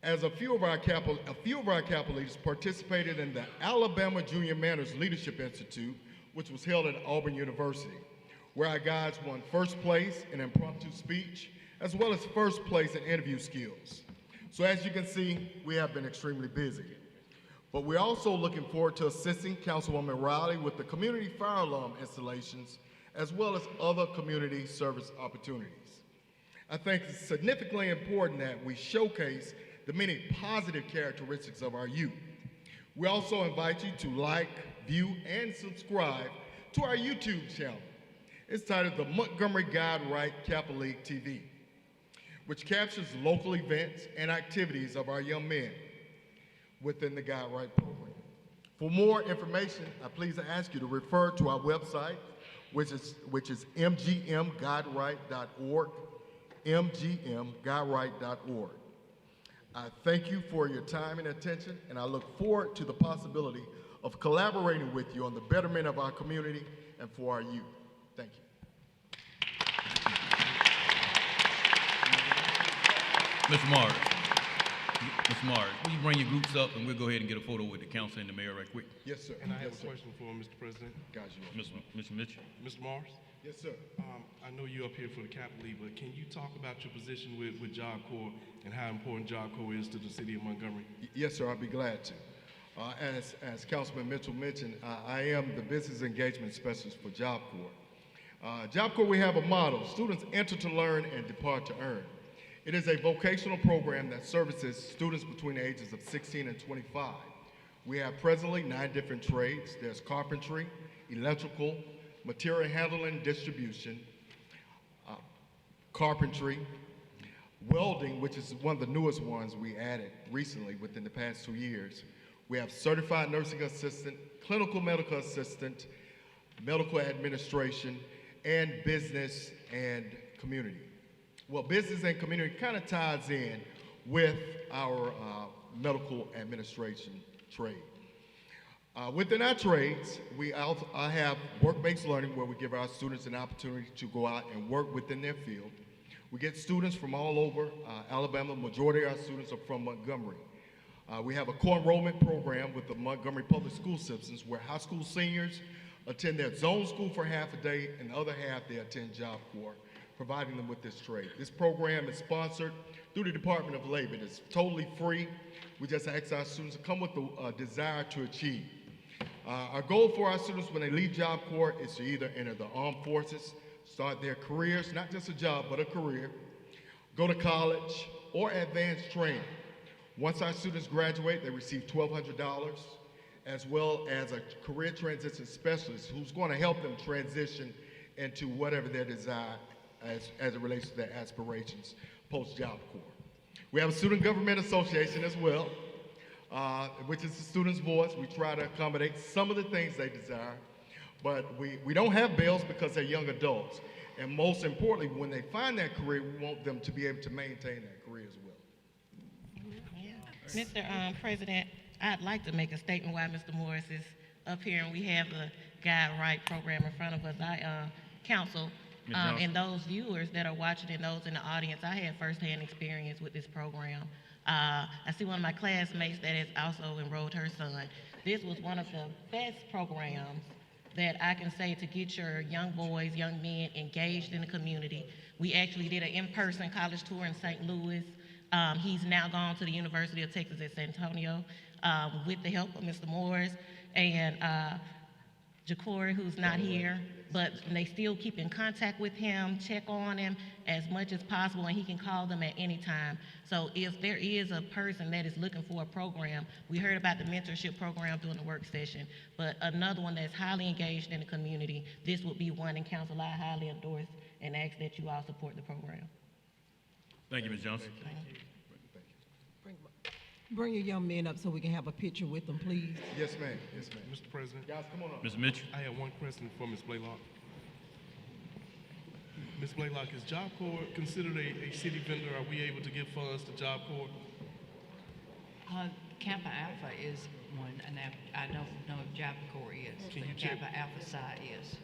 As a few of our Kappa leaders participated in the Alabama Junior Manners Leadership Institute, which was held at Auburn University, where our guides won first place in impromptu speech, as well as first place in interview skills. So as you can see, we have been extremely busy. But we're also looking forward to assisting Councilwoman Riley with the community fire alarm installations, as well as other community service opportunities. I think it's significantly important that we showcase the many positive characteristics of our youth. We also invite you to like, view, and subscribe to our YouTube channel. It's titled the Montgomery Guidewright Kappa League TV, which captures local events and activities of our young men within the Guidewright program. For more information, I please ask you to refer to our website, which is mgmguidewright.org, mgmguidewright.org. I thank you for your time and attention, and I look forward to the possibility of collaborating with you on the betterment of our community and for our youth. Thank you. Mr. Morris, will you bring your groups up and we'll go ahead and get a photo with the council and the mayor right quick? Yes, sir. And I have a question for Mr. President. Got you. Mr. Mitchell. Mr. Morris? Yes, sir. I know you're up here for the Kappa League, but can you talk about your position with Job Corps and how important Job Corps is to the city of Montgomery? Yes, sir, I'd be glad to. As Councilman Mitchell mentioned, I am the Business Engagement Specialist for Job Corps. Job Corps, we have a motto: students enter to learn and depart to earn. It is a vocational program that services students between the ages of 16 and 25. We have presently 9 different trades. There's carpentry, electrical, material handling, distribution, carpentry, welding, which is one of the newest ones we added recently within the past 2 years. We have certified nursing assistant, clinical medical assistant, medical administration, and business and community. Well, business and community kind of ties in with our medical administration trade. Within our trades, I have work-based learning, where we give our students an opportunity to go out and work within their field. We get students from all over Alabama. Majority of our students are from Montgomery. We have a co-enrollment program with the Montgomery Public School Systems, where high school seniors attend their zone school for half a day, and the other half they attend Job Corps, providing them with this trade. This program is sponsored through the Department of Labor. It is totally free. We just ask our students to come with the desire to achieve. Our goal for our students when they leave Job Corps is to either enter the armed forces, start their careers, not just a job, but a career, go to college, or advanced training. Once our students graduate, they receive $1,200, as well as a career transition specialist who's going to help them transition into whatever their desire as it relates to their aspirations post-Job Corps. We have a Student Government Association as well, which is the student's voice. We try to accommodate some of the things they desire, but we don't have bills because they're young adults. And most importantly, when they find that career, we want them to be able to maintain that career as well. Mr. President, I'd like to make a statement while Mr. Morris is up here and we have the Guide Right program in front of us. Council, and those viewers that are watching and those in the audience, I had firsthand experience with this program. I see one of my classmates that has also enrolled her son. This was one of the best programs that I can say to get your young boys, young men engaged in the community. We actually did an in-person college tour in St. Louis. He's now gone to the University of Texas at San Antonio with the help of Mr. Morris and Jacory, who's not here, but they still keep in contact with him, check on him as much as possible, and he can call them at any time. So if there is a person that is looking for a program, we heard about the mentorship program during the work session, but another one that's highly engaged in the community, this would be one, and Council, I highly endorse and ask that you all support the program. Thank you, Ms. Johnson. Bring your young men up so we can have a picture with them, please. Yes, ma'am. Yes, ma'am. Mr. President, Guys, come on up. Ms. Mitchell. I have one question for Ms. Blaylock. Ms. Blaylock, is Job Corps considered a city vendor? Are we able to give funds to Job Corps? Kappa Alpha is one, and I don't know if Job Corps is. Can you but check? Kappa Alpha side is.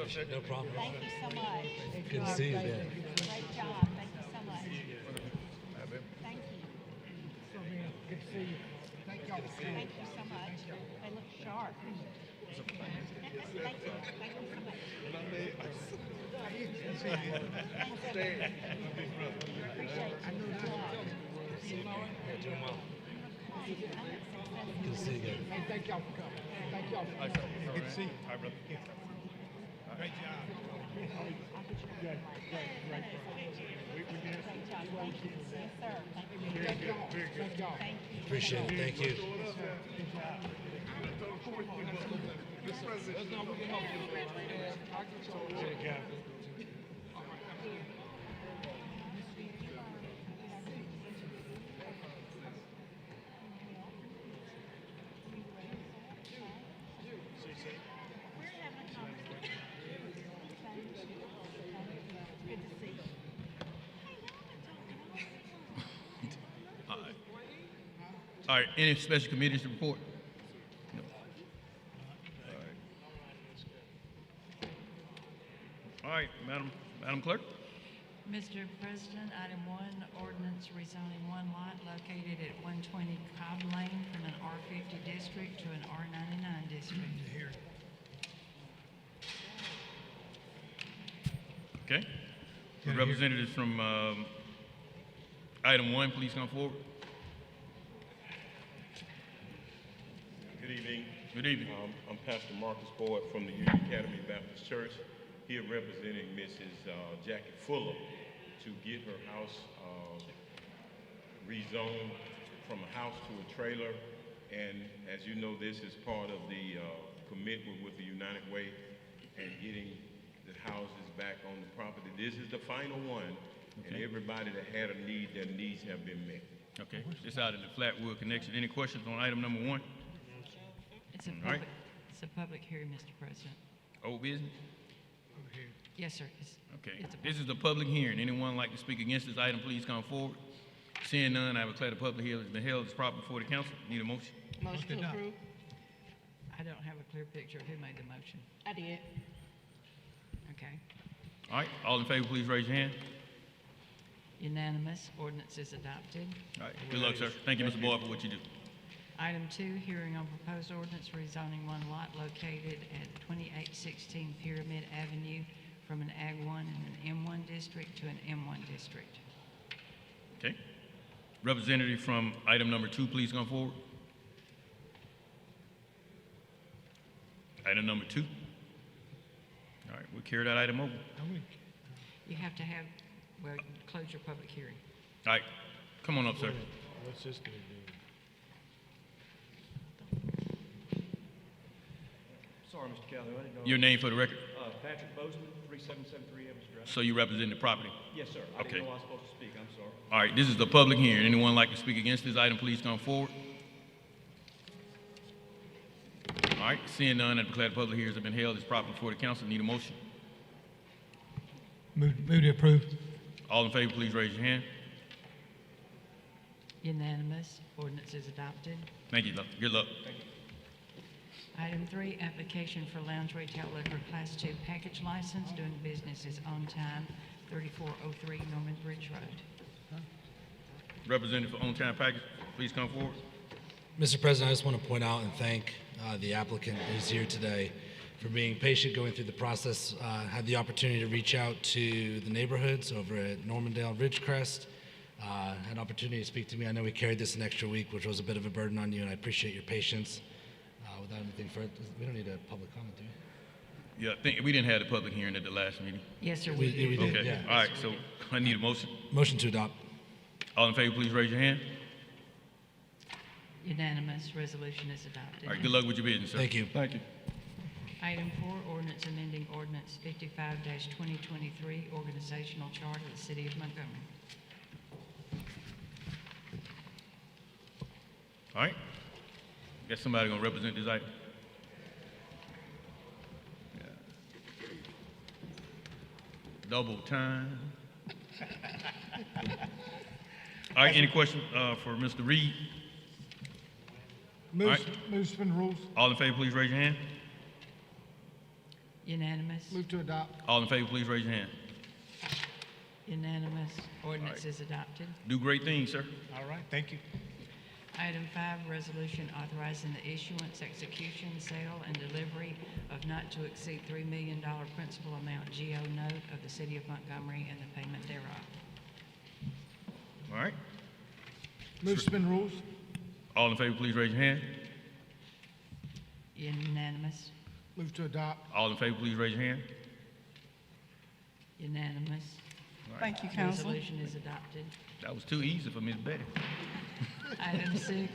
No problem. Thank you so much. Good to see you again. Great job. Thank you so much. Thank you. Good to see you. Thank y'all. Thank you so much. They look sharp. Thank you. Thank you so much. Good to see you again. Hey, thank y'all for coming. Thank y'all for coming. Good to see you. All right, brother. Great job. Great, great. Thank you, sir. Thank y'all. Appreciate it. Thank you. All right, any special committees to report? No. All right, Madam Clerk. Mr. President, item 1, ordinance rezoning one lot located at 120 Cobb Lane from an R50 district to an R99 district. Okay. The representatives from item 1, please come forward. Good evening. Good evening. I'm Pastor Marcus Boyd from the Union Academy Baptist Church, here representing Mrs. Jackie Fuller to get her house rezoned from a house to a trailer. And as you know, this is part of the commitment with the United Way and getting the houses back on the property. This is the final one, and everybody that had a need, their needs have been met. Okay, this out of the Flatwood connection. Any questions on item number 1? It's a All right. public hearing, Mr. President. Old business? Yes, sir. Okay. It's a This is the public hearing. Anyone like to speak against this item, please come forward. Seeing none, I will declare the public hearing has been held as proper before the council. Need a motion? Motion to approve. I don't have a clear picture of who made the motion. I did. Okay. All right, all in favor, please raise your hand. Unanimous. Ordinance is adopted. All right, good luck, sir. Thank you, Mr. Boyd, for what you do. Item 2, hearing on proposed ordinance rezoning one lot located at 2816 Pyramid Avenue from an Ag 1 and an M1 district to an M1 district. Okay. Representative from item number 2, please come forward. Item number 2. All right, we'll carry that item over. You have to have, well, close your public hearing. All right, come on up, sir. What's this gonna do? Sorry, Mr. Calhoun. I didn't know. Your name for the record? Patrick Bozeman, 3773 Evans Drive. So you represent the property? Yes, sir. I Okay. didn't know I was supposed to speak. I'm sorry. All right, this is the public hearing. Anyone like to speak against this item, please come forward. All right, seeing none, I declare the public hearings have been held as proper before the council. Need a motion? Move to approve. All in favor, please raise your hand. Unanimous. Ordinance is adopted. Thank you. Good luck. Item 3, application for lounge retail liquor class 2 package license, doing business is On Time, 3403 Norman Bridge Road. Representative for On Time Package, please come forward. Mr. President, I just want to point out and thank the applicant who's here today for being patient going through the process. Had the opportunity to reach out to the neighborhoods over at Normandale Ridgecrest. Had an opportunity to speak to me. I know we carried this an extra week, which was a bit of a burden on you, and I appreciate your patience. Without anything further, we don't need a public comment, do we? Yeah, I think we didn't have the public hearing at the last meeting. Yes, sir. We did, Okay, yeah. all right, so I need a motion. Motion to adopt. All in favor, please raise your hand. Unanimous. Resolution is adopted. All right, good luck with your business, sir. Thank you. Thank you. Item 4, ordinance amending ordinance 55-2023, organizational chart of the city of Montgomery. All right. Got somebody gonna represent this item? Yeah. Double time. All right, any questions for Mr. Reed? Move, All right. move suspend rules. All in favor, please raise your hand. Unanimous? Move to adopt. All in favor, please raise your hand. Unanimous. Ordinance is adopted. Do great things, sir. All right, thank you. Item 5, resolution authorizing the issuance, execution, sale, and delivery of not to exceed $3 million principal amount GO note of the City of Montgomery and the payment thereof. All right. Move to suspend rules. All in favor, please raise your hand. Unanimous? Move to adopt. All in favor, please raise your hand. Unanimous? Thank you, Council. Resolution is adopted. That was too easy for Ms. Betty. Item 6,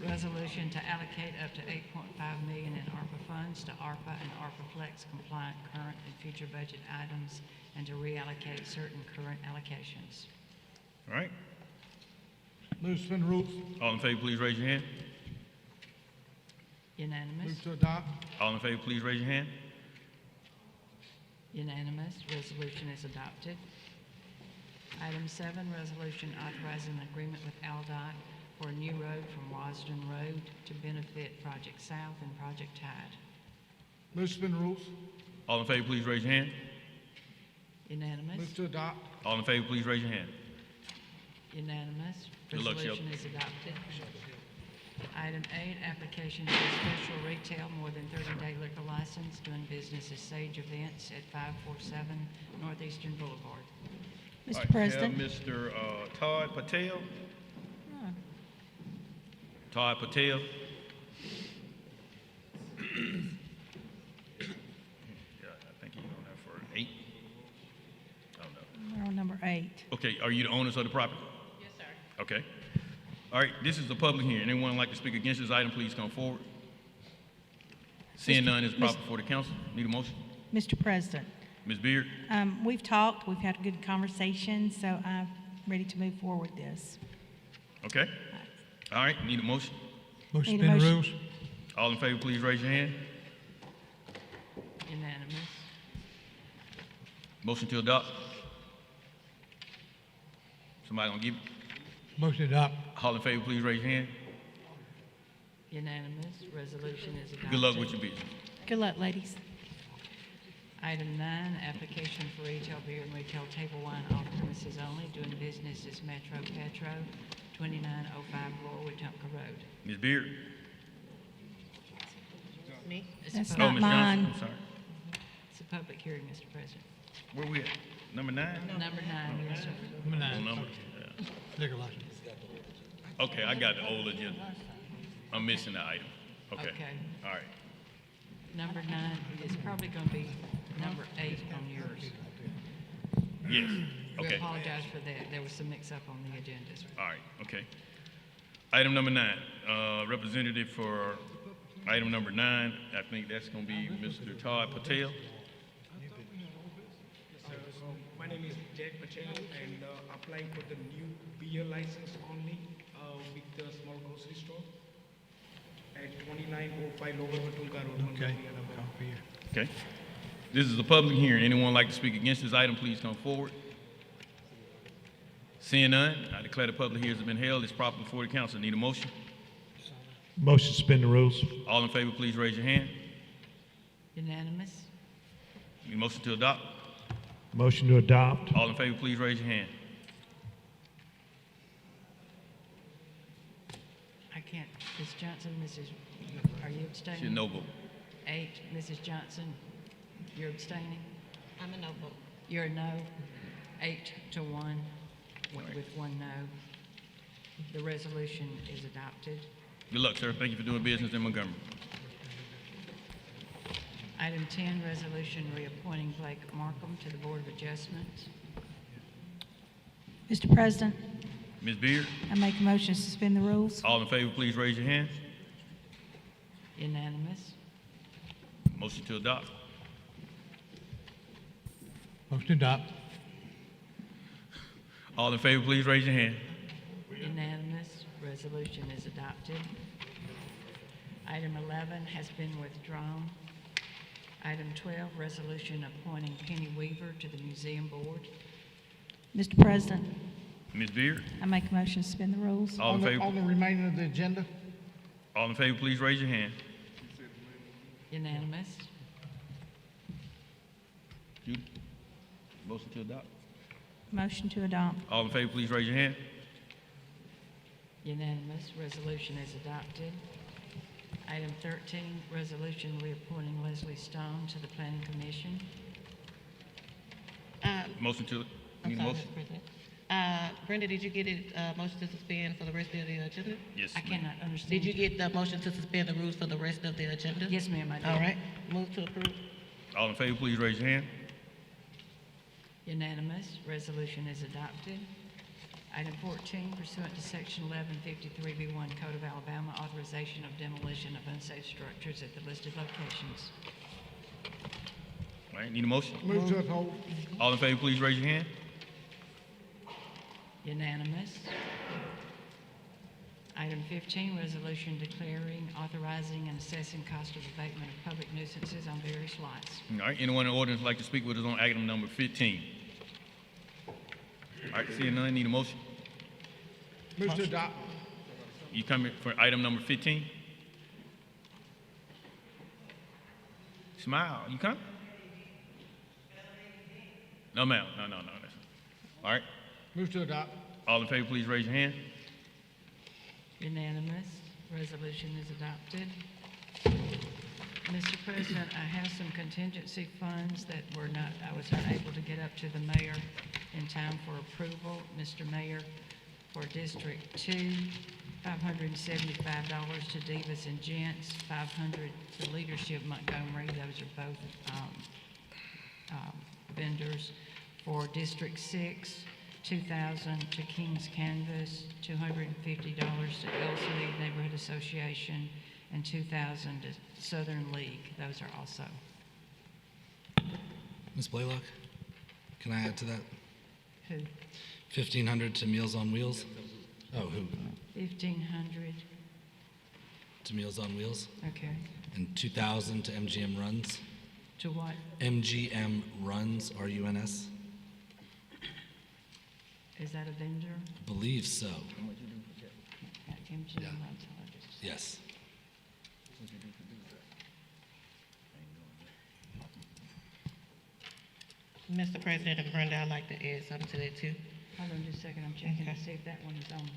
resolution to allocate up to $8.5 million in ARPA funds to ARPA and ARPA Flex compliant current and future budget items and to reallocate certain current allocations. All right. Move to suspend rules. All in favor, please raise your hand. Unanimous? Move to adopt. All in favor, please raise your hand. Unanimous. Resolution is adopted. Item 7, resolution authorizing an agreement with AUDIT for a new road from Wasden Road to benefit Project South and Project Tide. Move to suspend rules. All in favor, please raise your hand. Unanimous? Move to adopt. All in favor, please raise your hand. Unanimous. Good luck, Resolution is adopted. Item 8, application for a special retail more than 30-day liquor license doing business as Sage Events at 547 Northeastern Boulevard. All Mr. right, President. we have Mr. Todd Patel. Todd Patel. Yeah, I think he's on there for 8. I don't know. We're on number 8. Okay, are you the owners of the property? Yes, sir. Okay. All right, this is the public hearing. Anyone like to speak against this item, please come forward. Seeing none, is proper for the council. Need a motion? Mr. President, Ms. Beard? we've talked, we've had a good conversation, so I'm ready to move forward with this. Okay. All right, need a motion? Motion Need a to suspend motion. rules. All in favor, please raise your hand. Unanimous. Motion to adopt. Somebody gonna give it? Motion to adopt. All in favor, please raise your hand. Unanimous. Resolution is adopted. Good luck with your business. Good luck, ladies. Item 9, application for retail beer and retail table wine off premises only, doing business as Metro Petro, 2905 Royal Wetumpka Road. Ms. Beard? Me? It's a That's public- not Ms. Johnson, mine. I'm sorry. It's a public hearing, Mr. President. Where we at? Number 9? Number 9, yes, sir. Wrong number? Yeah. Liquor license. Okay, I got the old agenda. I'm missing the item. Okay. Okay. All right. Number 9 is probably going to be number 8 on yours. Yes. We Okay. apologize for that. There was some mix-up on the agendas. All right, okay. Item number 9, representative for item number 9, I think that's gonna be Mr. Todd Patel. My name is Jack Patel, and applying for the new beer license only with the small grocery store at 2905 Lower Wetumpka Road, Montgomery, Alabama. Okay. This is a public hearing. Anyone like to speak against this item, please come forward. Seeing none, I declare the public hearing has been held. It's proper before the council. Need a motion? Motion to suspend the rules. All in favor, please raise your hand. Unanimous? Need a motion to adopt? Motion to adopt. All in favor, please raise your hand. I can't. Ms. Johnson, are you abstaining? She's no vote. 8, Mrs. Johnson, you're abstaining? I'm a no vote. You're a no? 8 to 1, with 1 no. The resolution is adopted. Good luck, sir. Thank you for doing business in Montgomery. Item 10, resolution reappointing Blake Markham to the Board of Adjustment. Mr. President, Ms. Beard? I make a motion to suspend the rules. All in favor, please raise your hand. Unanimous? Motion to adopt. Motion to adopt. All in favor, please raise your hand. Unanimous. Resolution is adopted. Item 11 has been withdrawn. Item 12, resolution appointing Penny Weaver to the Museum Board. Mr. President, Ms. Beard? I make a motion to suspend the rules. All in favor? On the remaining of the agenda. All in favor, please raise your hand. Unanimous. Judy? Motion to adopt? Motion to adopt. All in favor, please raise your hand. Unanimous. Resolution is adopted. Item 13, resolution reappointing Leslie Stone to the Planning Commission. Motion to, I'm need a sorry, motion? Mr. President. Brenda, did you get it, motion to suspend for the rest of the agenda? Yes, I ma'am. cannot understand. Did you get the motion to suspend the rules for the rest of the agenda? Yes, ma'am, I did. All right, move to approve. All in favor, please raise your hand. Unanimous. Resolution is adopted. Item 14, pursuant to Section 1153B1 Code of Alabama, authorization of demolition of unsafe structures at the listed locations. All right, need a motion? Move to uphold. All in favor, please raise your hand. Unanimous. Item 15, resolution declaring, authorizing, and assessing cost of abatement of public nuisances on various lots. All right, anyone in the audience like to speak with us on item number 15? All right, seeing none, need a motion? Move to adopt. You coming for item number 15? Smile, you coming? No, ma'am, no. All right, Move to adopt. all in favor, please raise your hand. Unanimous. Resolution is adopted. Mr. President, I have some contingency funds that I was unable to get up to the mayor in time for approval. Mr. Mayor, for District 2, $575 to Divas and Gents, $500 to Leadership Montgomery. Those are both vendors. For District 6, $2,000 to King's Canvas, $250 to LCD Neighborhood Association, and $2,000 to Southern League. Those are also. Ms. Blaylock, can I add to that? Who? 1,500 to Meals on Wheels? Oh, who? 1,500, To Meals on Wheels? okay. And 2,000 to MGM Runs? To what? MGM Runs, R-U-N-S? Is that a vendor? I believe so. MGM Runs, Yes. Mr. President and Brenda, I'd like to add something to that too. Hold on just a second, I'm checking Okay. to see if that one is on.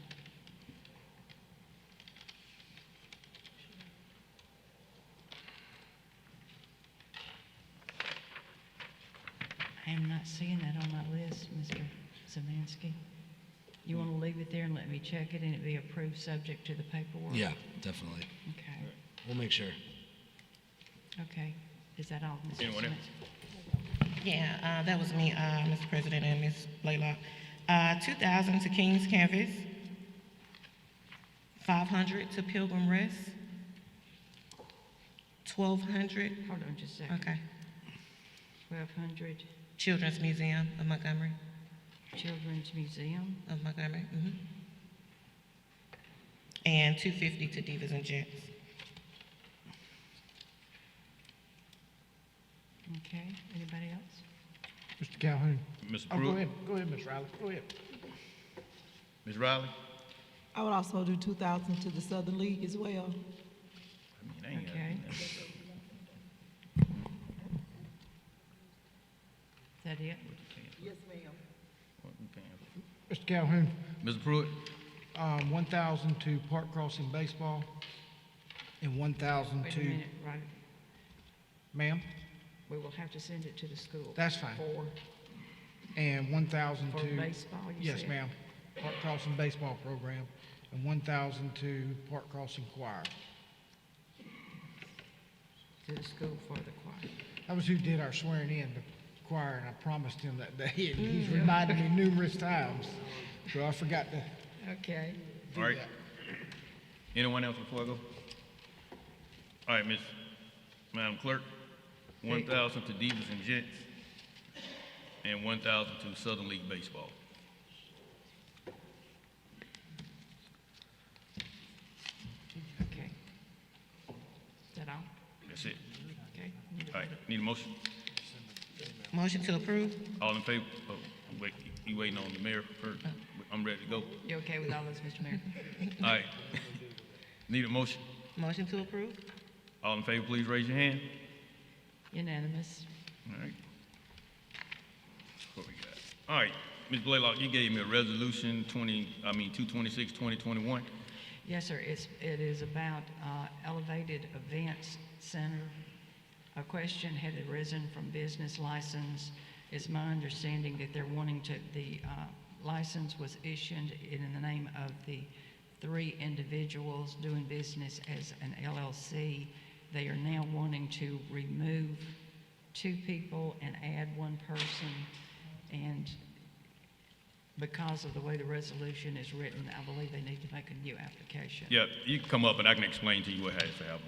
I am not seeing that on my list, Mr. Zamansky. You want to leave it there and let me check it and it be approved subject to the paperwork? Yeah, definitely. Okay, We'll make sure. okay. Is that all, Mr. Anyone else? Zamansky? Yeah, that was me, Mr. President and Ms. Blaylock. 2,000 to King's Canvas, 500 to Pilgrim Rest, 1,200, Hold on just a second. okay, 1,200 Children's Museum of Montgomery, Children's Museum. and 250 to Divas and Gents. Okay, anybody else? Mr. Calhoun. Mr. Oh, Pruitt? go ahead, Ms. Riley, go ahead. Ms. Riley? I would also do 2,000 to the Southern League as well. Okay. Is that it? Yes, ma'am. Mr. Calhoun, Mr. Pruitt? 1,000 to Park Crossing Baseball, and 1,000 Wait a to, minute, right, ma'am, we will have to send it to the school. That's fine. For and 1,000 For to. baseball, you Yes, said? ma'am, Park Crossing Baseball Program, and 1,000 to Park Crossing Choir. to the school for the choir. That was who did our swearing in, the choir, and I promised him that day, and he's reminded me numerous times, so I forgot to. Okay. All right. Anyone else before I go? All right, Madam Clerk, 1,000 to Divas and Gents, and 1,000 to Southern League Baseball. Okay. Is that all? That's it. Okay. All right, need a motion? Motion to approve? All in favor? Oh, wait, you waiting on the mayor first? I'm ready to go. You okay with all this, Mr. Mayor? All right. Need a motion? Motion to approve? All in favor, please raise your hand. Unanimous. All right. What we got? All right, Ms. Blaylock, you gave me a resolution 226, 2021. Yes, sir. It is about elevated events center. A question had arisen from business license. It's my understanding that they're wanting to, the license was issued in the name of the 3 individuals doing business as an LLC. They are now wanting to remove 2 people and add 1 person. And because of the way the resolution is written, I believe they need to make a new application. Yeah, you can come up and I can explain to you what has to happen.